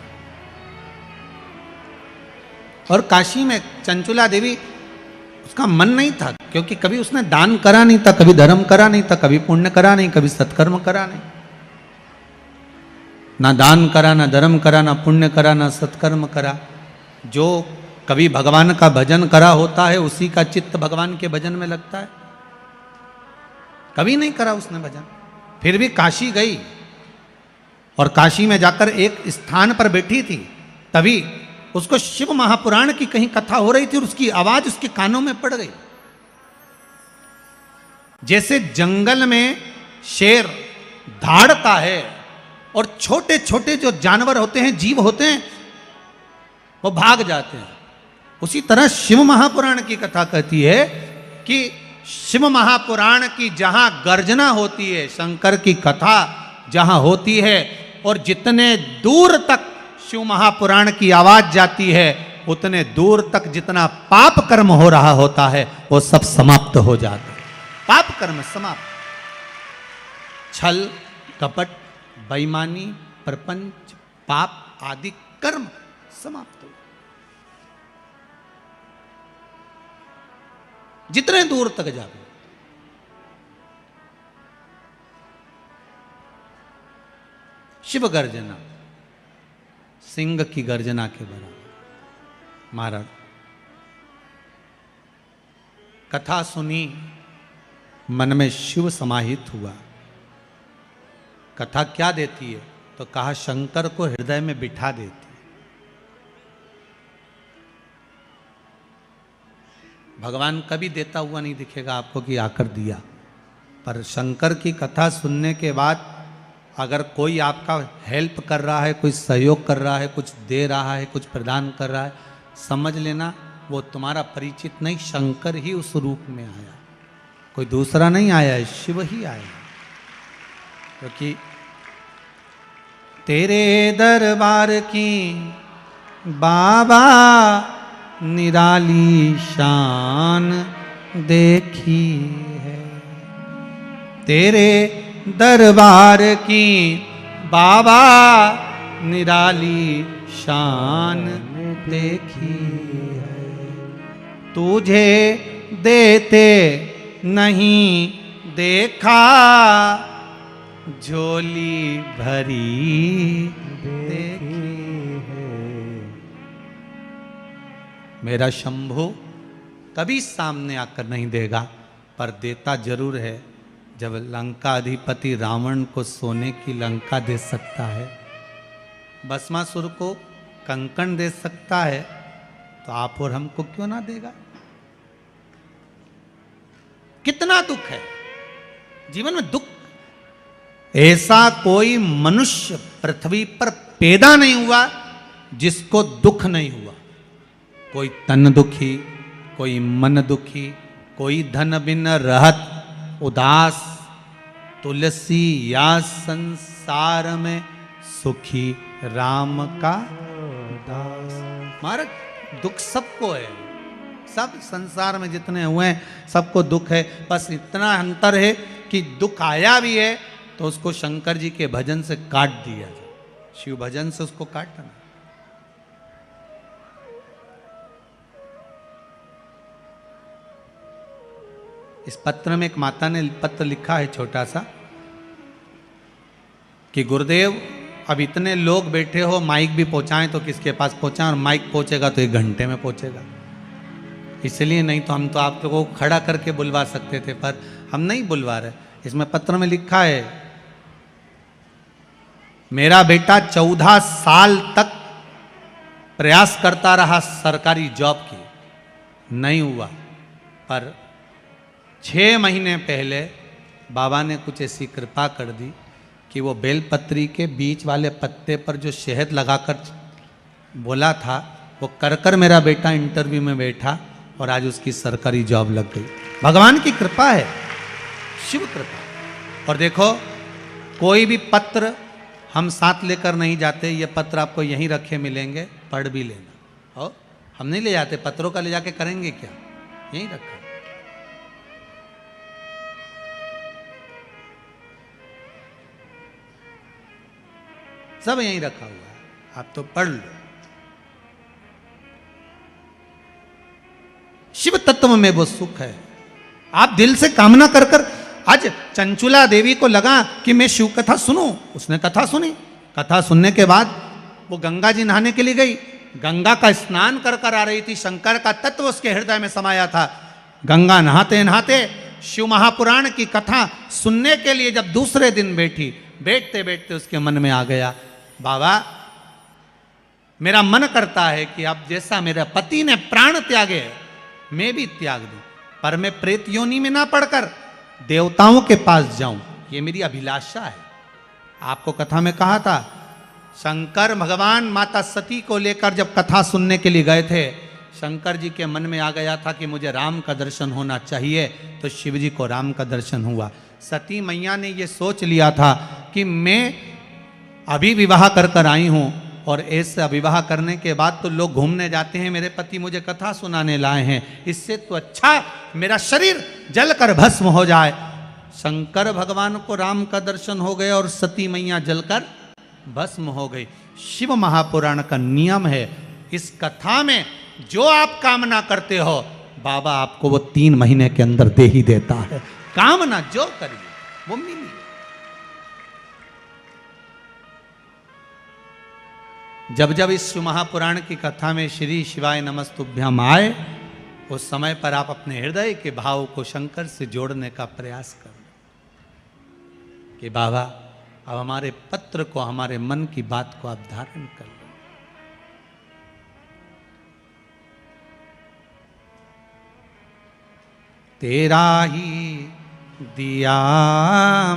और काशी में चंचुला देवी, उसका मन नहीं था, क्योंकि कभी उसने दान करा नहीं था, कभी धर्म करा नहीं था, कभी पुण्य करा नहीं, कभी सत्कर्म करा नहीं। ना दान करा, ना धर्म करा, ना पुण्य करा, ना सत्कर्म करा। जो कभी भगवान का भजन करा होता है उसी का चित्त भगवान के भजन में लगता है। कभी नहीं करा उसने भजन, फिर भी काशी गई और काशी में जाकर एक स्थान पर बैठी थी। तभी उसको शिव महापुराण की कहीं कथा हो रही थी और उसकी आवाज उसके कानों में पड़ गई। जैसे जंगल में शेर धाड़ता है और छोटे छोटे जो जानवर होते हैं, जीव होते हैं, वो भाग जाते हैं, उसी तरह शिव महापुराण की कथा कहती है कि शिव महापुराण की जहां गर्जना होती है, शंकर की कथा जहां होती है, और जितने दूर तक शिव महापुराण की आवाज जाती है, उतने दूर तक जितना पाप कर्म हो रहा होता है वो सब समाप्त हो जाता है। पाप कर्म समाप्त, छल कपट बेईमानी प्रपंच पाप आदि कर्म समाप्त हो। जितने दूर तक जाओ, शिव गर्जना सिंह की गर्जना के बराबर। महाराज कथा सुनी, मन में शिव समाहित हुआ। कथा क्या देती है तो कहा शंकर को हृदय में बिठा देती है। भगवान कभी देता हुआ नहीं दिखेगा आपको कि आकर दिया, पर शंकर की कथा सुनने के बाद अगर कोई आपका हेल्प कर रहा है, कोई सहयोग कर रहा है, कुछ दे रहा है, कुछ प्रदान कर रहा है, समझ लेना वो तुम्हारा परिचित नहीं, शंकर ही उस रूप में आया, कोई दूसरा नहीं आया है, शिव ही आया। क्योंकि तेरे दरबार की बाबा निराली शान देखी है, तेरे दरबार की बाबा निराली शान देखी है, तुझे देते नहीं देखा झोली भरी देखी है। मेरा शंभु कभी सामने आकर नहीं देगा, पर देता जरूर है। जब लंका अधिपति रावण को सोने की लंका दे सकता है, भस्मासुर को कंकण दे सकता है, तो आप और हमको क्यों ना देगा। कितना दुख है जीवन में, दुख ऐसा कोई मनुष्य पृथ्वी पर पैदा नहीं हुआ जिसको दुख नहीं हुआ। कोई तन दुखी, कोई मन दुखी, कोई धन बिन रहत उदास, तुलसी या संसार में सुखी राम का दास। महाराज दुख सबको है, सब संसार में जितने हुए हैं सबको दुख है, बस इतना अंतर है कि दुख आया भी है तो उसको शंकर जी के भजन से काट दिया जाए, शिव भजन से उसको काटना। इस पत्र में एक माता ने पत्र लिखा है छोटा सा कि गुरुदेव अब इतने लोग बैठे हो, माइक भी पहुंचाएं तो किसके पास पहुंचाएं, और माइक पहुंचेगा तो 1 घंटे में पहुंचेगा, इसलिए नहीं तो हम तो आप लोगों को खड़ा करके बुलवा सकते थे, पर हम नहीं बुलवा रहे। इसमें पत्र में लिखा है, मेरा बेटा 14 साल तक प्रयास करता रहा सरकारी जॉब की, नहीं हुआ, पर 6 महीने पहले बाबा ने कुछ ऐसी कृपा कर दी कि वो बेलपत्री के बीच वाले पत्ते पर जो शहद लगाकर बोला था वो कर कर मेरा बेटा इंटरव्यू में बैठा और आज उसकी सरकारी जॉब लग गई। भगवान की कृपा है, शिव कृपा। और देखो कोई भी पत्र हम साथ लेकर नहीं जाते, ये पत्र आपको यहीं रखे मिलेंगे, पढ़ भी लेना। और हम नहीं ले जाते, पत्रों का ले जाके करेंगे क्या, यहीं रखा। सब यहीं रखा हुआ है, आप तो पढ़ लो। शिव तत्व में वो सुख है। आप दिल से कामना कर कर, आज चंचुला देवी को लगा कि मैं शिव कथा सुनूं, उसने कथा सुनी। कथा सुनने के बाद वो गंगा जी नहाने के लिए गई, गंगा का स्नान कर कर आ रही थी, शंकर का तत्व उसके हृदय में समाया था। गंगा नहाते नहाते शिव महापुराण की कथा सुनने के लिए जब दूसरे दिन बैठी, बैठते बैठते उसके मन में आ गया, बाबा मेरा मन करता है कि अब जैसा मेरे पति ने प्राण त्यागे मैं भी त्याग दूं, पर मैं प्रेत योनि में ना पड़कर देवताओं के पास जाऊं, ये मेरी अभिलाषा है। आपको कथा में कहा था, शंकर भगवान माता सती को लेकर जब कथा सुनने के लिए गए थे, शंकर जी के मन में आ गया था कि मुझे राम का दर्शन होना चाहिए, तो शिव जी को राम का दर्शन हुआ। सती मैया ने ये सोच लिया था कि मैं अभी विवाह कर कर आई हूं और ऐसा विवाह करने के बाद तो लोग घूमने जाते हैं, मेरे पति मुझे कथा सुनाने लाए हैं, इससे तो अच्छा मेरा शरीर जलकर भस्म हो जाए। शंकर भगवान को राम का दर्शन हो गया और सती मैया जलकर भस्म हो गई। शिव महापुराण का नियम है, इस कथा में जो आप कामना करते हो बाबा आपको वो 3 महीने के अंदर दे ही देता है। कामना जो करिए वो मिली। जब जब इस शिव महापुराण की कथा में श्री शिवाय नमस्तुभ्यम आए, उस समय पर आप अपने हृदय के भाव को शंकर से जोड़ने का प्रयास करें कि बाबा अब हमारे पत्र को, हमारे मन की बात को आप धारण कर लो। तेरा ही दिया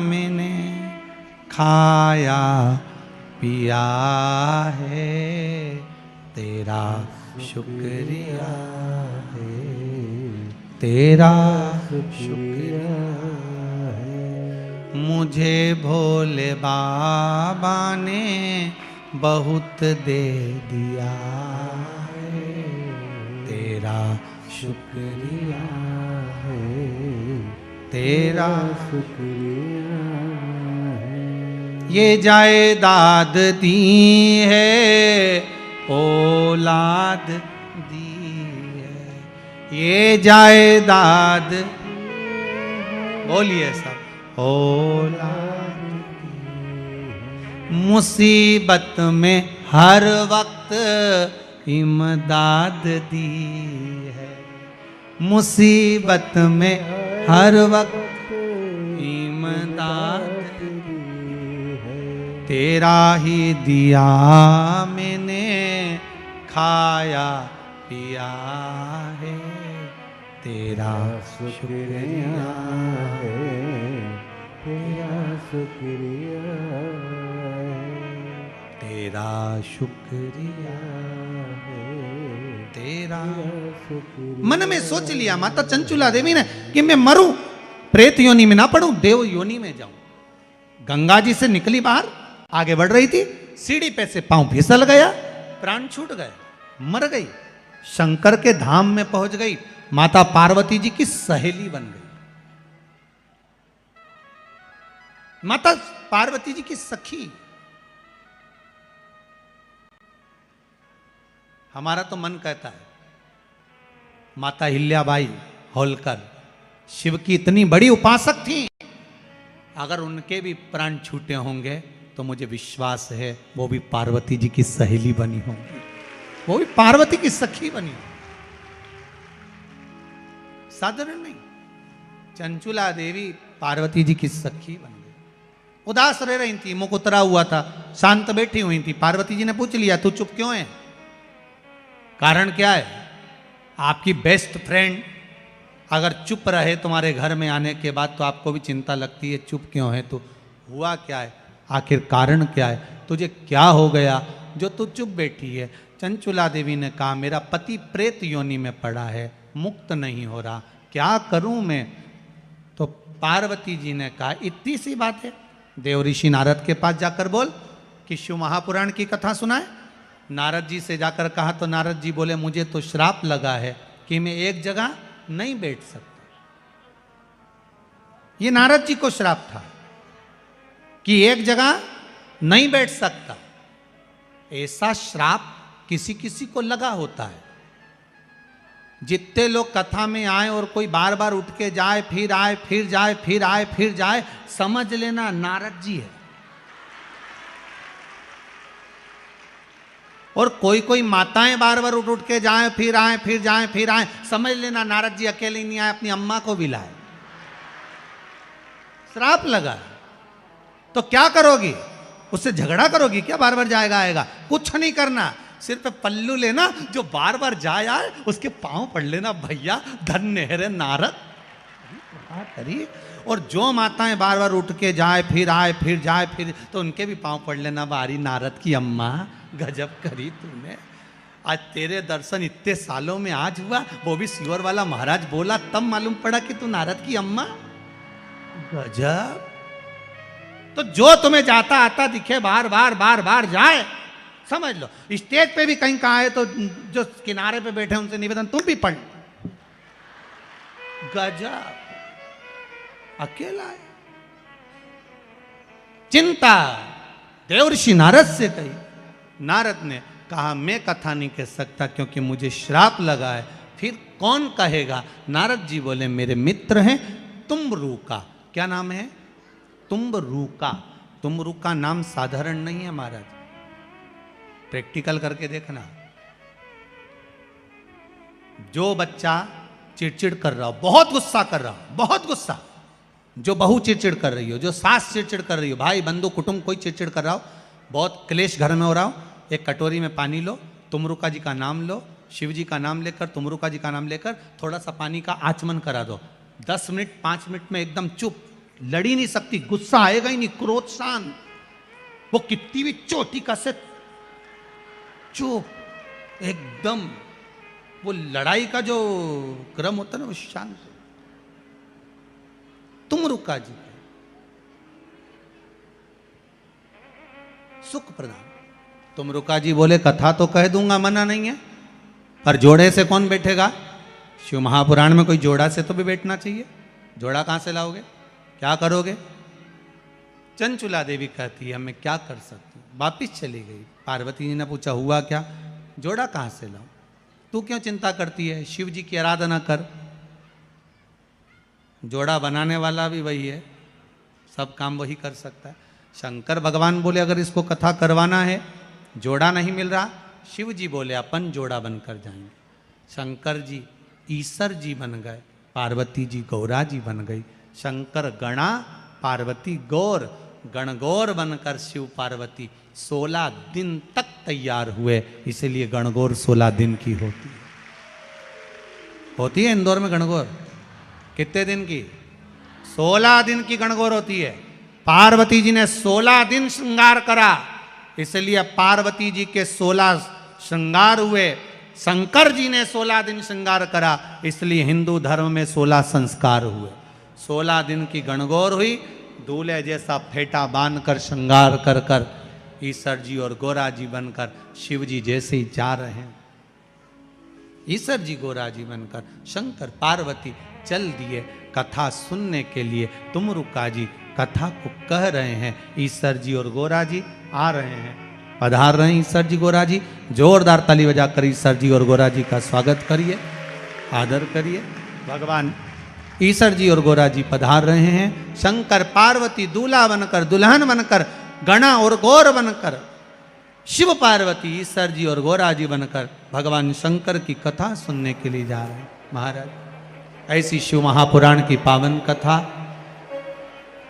मैंने खाया पिया है, तेरा शुक्रिया है, तेरा शुक्रिया है। मुझे भोले बाबा ने बहुत दे दिया है, तेरा शुक्रिया है, तेरा शुक्रिया है। ये जायदाद दी है, औलाद दी है, ये जायदाद, बोलिए सब, औलाद दी है। मुसीबत में हर वक्त इमदाद दी है, मुसीबत में हर वक्त इमदाद दी है। तेरा ही दिया मैंने खाया पिया है, तेरा शुक्रिया है, तेरा शुक्रिया है, तेरा शुक्रिया है, तेरा शुक्रिया। मन में सोच लिया माता चंचुला देवी ने कि मैं मरूं, प्रेत योनि में ना पड़ूं, देव योनि में जाऊं। गंगा जी से निकली बाहर, आगे बढ़ रही थी, सीढ़ी पे से पांव फिसल गया, प्राण छूट गए, मर गई। शंकर के धाम में पहुंच गई, माता पार्वती जी की सहेली बन गई, माता पार्वती जी की सखी। हमारा तो मन कहता है माता हिल्याबाई होलकर शिव की इतनी बड़ी उपासक थी, अगर उनके भी प्राण छूटे होंगे तो मुझे विश्वास है वो भी पार्वती जी की सहेली बनी होंगी, वो भी पार्वती की सखी बनी। साधारण नहीं, चंचुला देवी पार्वती जी की सखी बन गई। उदास रह रही थी, मुख उतरा हुआ था, शांत बैठी हुई थी। पार्वती जी ने पूछ लिया तू चुप क्यों है, कारण क्या है? आपकी बेस्ट फ्रेंड अगर चुप रहे तुम्हारे घर में आने के बाद तो आपको भी चिंता लगती है, चुप क्यों है तू, हुआ क्या है, आखिर कारण क्या है, तुझे क्या हो गया जो तू चुप बैठी है? चंचुला देवी ने कहा मेरा पति प्रेत योनि में पड़ा है, मुक्त नहीं हो रहा, क्या करूं मैं? तो पार्वती जी ने कहा इतनी सी बात है, देव ऋषि नारद के पास जाकर बोल कि शिव महापुराण की कथा सुनाए। नारद जी से जाकर कहा तो नारद जी बोले मुझे तो श्राप लगा है कि मैं एक जगह नहीं बैठ सकता। ये नारद जी को श्राप था कि एक जगह नहीं बैठ सकता। ऐसा श्राप किसी किसी को लगा होता है। जितने लोग कथा में आए और कोई बार बार उठ के जाए, फिर आए, फिर जाए, फिर आए, फिर जाए, समझ लेना नारद जी है। और कोई कोई माताएं बार बार उठ उठ के जाएं, फिर आए, फिर जाएं, फिर आए, समझ लेना नारद जी अकेले नहीं आए, अपनी अम्मा को भी लाए। श्राप लगा तो क्या करोगी? उससे झगड़ा करोगी क्या? बार बार जाएगा आएगा? कुछ नहीं करना, सिर्फ पल्लू लेना, जो बार बार जाए आए उसके पांव पड़ लेना, भैया धन्य है रे नारद करिए। और जो माताएं बार बार उठ के जाए, फिर आए, फिर जाए, फिर, तो उनके भी पांव पड़ लेना, बारी नारद की अम्मा गजब करी तूने, आज तेरे दर्शन इतने सालों में आज हुआ, वो भी सियोर वाला महाराज बोला तब मालूम पड़ा कि तू नारद की अम्मा, गजब। तो जो तुम्हें जाता आता दिखे, बार बार बार बार जाए, समझ लो। स्टेज पे भी कहीं कहा है तो जो किनारे पे बैठे उनसे निवेदन तुम भी पढ़, गजब। अकेला है, चिंता देवर्षि नारद से कही। नारद ने कहा मैं कथा नहीं कह सकता क्योंकि मुझे श्राप लगा है। फिर कौन कहेगा? नारद जी बोले मेरे मित्र हैं तुम्बरूका। क्या नाम है? तुम्बरूका। तुम्बरूका नाम साधारण नहीं है महाराज, प्रैक्टिकल करके देखना। जो बच्चा चिड़चिड़ कर रहा हो, बहुत गुस्सा कर रहा हो, बहुत गुस्सा, जो बहू चिड़चिड़ कर रही हो, जो सास चिड़चिड़ कर रही हो, भाई बंधु कुटुंब कोई चिड़चिड़ कर रहा हो, बहुत क्लेश घर में हो रहा हो, एक कटोरी में पानी लो, तुमरुका जी का नाम लो, शिव जी का नाम लेकर, तुमरुका जी का नाम लेकर थोड़ा सा पानी का आचमन करा दो। 10 मिनट 5 मिनट में एकदम चुप, लड़ ही नहीं सकती, गुस्सा आएगा ही नहीं, क्रोध शांत, वो कितनी भी चोटी का से चुप एकदम, वो लड़ाई का जो क्रम होता है ना वो शांत। तुमरुका जी सुख प्रदान। तुमरुका जी बोले कथा तो कह दूंगा, मना नहीं है, पर जोड़े से कौन बैठेगा? शिव महापुराण में कोई जोड़ा से तो भी बैठना चाहिए, जोड़ा कहां से लाओगे? क्या करोगे? चंचुला देवी कहती है मैं क्या कर सकती हूँ, वापिस चली गई। पार्वती जी ने पूछा हुआ क्या? जोड़ा कहां से लाऊं? तू क्यों चिंता करती है, शिव जी की आराधना कर, जोड़ा बनाने वाला भी वही है, सब काम वही कर सकता है। शंकर भगवान बोले अगर इसको कथा करवाना है, जोड़ा नहीं मिल रहा, शिव जी बोले अपन जोड़ा बनकर जाएंगे। शंकर जी ईश्वर जी बन गए, पार्वती जी गौरा जी बन गई। शंकर गणा, पार्वती गौर, गणगौर बनकर शिव पार्वती 16 दिन तक तैयार हुए, इसलिए गणगौर 16 दिन की होती है इंदौर में गणगौर। कितने दिन की? 16 दिन की गणगौर होती है। पार्वती जी ने 16 दिन श्रृंगार करा, इसलिए पार्वती जी के 16 श्रृंगार हुए। शंकर जी ने 16 दिन श्रृंगार करा, इसलिए हिंदू धर्म में 16 संस्कार हुए। 16 दिन की गणगौर हुई, दूल्हे जैसा फेटा बांधकर श्रृंगार कर कर ईश्वर जी और गौरा जी बनकर शिव जी जैसे ही जा रहे हैं। ईश्वर जी गोरा जी बनकर शंकर पार्वती चल दिए कथा सुनने के लिए। तुम रुका जी कथा को कह रहे हैं। ईश्वर जी और गोरा जी आ रहे हैं, पधार रहे हैं ईश्वर जी गोरा जी। जोरदार ताली बजाकर ईश्वर जी और गोरा जी का स्वागत करिए, आदर करिए। भगवान ईश्वर जी और गोरा जी पधार रहे हैं। शंकर पार्वती दूल्हा बनकर, दुल्हन बनकर, गणा और गौर बनकर, शिव पार्वती ईश्वर जी और गोरा जी बनकर भगवान शंकर की कथा सुनने के लिए जा रहे हैं। महाराज ऐसी शिव महापुराण की पावन कथा,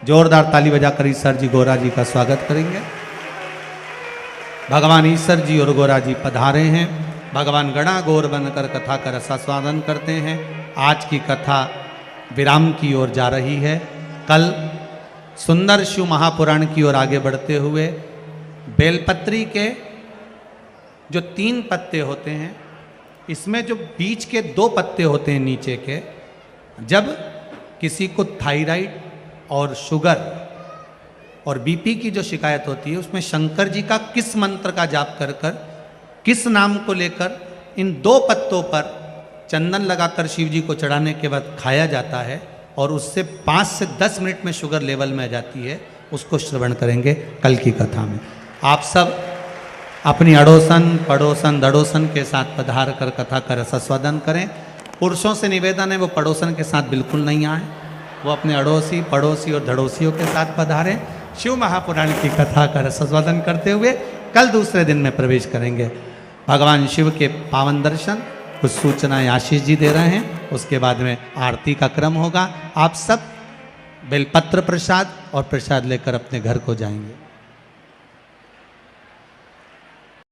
जोरदार ताली बजाकर ईश्वर जी गोरा जी का स्वागत करेंगे। भगवान ईश्वर जी और गोरा जी पधारे हैं। भगवान गणा गौर बनकर कथा का रसास्वादन करते हैं। आज की कथा विराम की ओर जा रही है। कल सुंदर शिव महापुराण की ओर आगे बढ़ते हुए बेलपत्री के जो 3 पत्ते होते हैं, इसमें जो बीच के 2 पत्ते होते हैं नीचे के, जब किसी को थायराइड और शुगर और बीपी की जो शिकायत होती है, उसमें शंकर जी का किस मंत्र का जाप कर कर, किस नाम को लेकर इन 2 पत्तों पर चंदन लगाकर शिव जी को चढ़ाने के बाद खाया जाता है और उससे 5 से 10 मिनट में शुगर लेवल में आ जाती है, उसको श्रवण करेंगे कल की कथा में। आप सब अपनी अड़ोसन पड़ोसन दड़ोसन के साथ पधार कर कथा का रसास्वादन करें। पुरुषों से निवेदन है वो पड़ोसन के साथ बिल्कुल नहीं आए, वो अपने अड़ोसी पड़ोसी और धड़ोसियों के साथ पधारें। शिव महापुराण की कथा का रसास्वादन करते हुए कल दूसरे दिन में प्रवेश करेंगे। भगवान शिव के पावन दर्शन, कुछ सूचनाएं आशीष जी दे रहे हैं, उसके बाद में आरती का क्रम होगा। आप सब बेलपत्र प्रसाद और प्रसाद लेकर अपने घर को जाएंगे।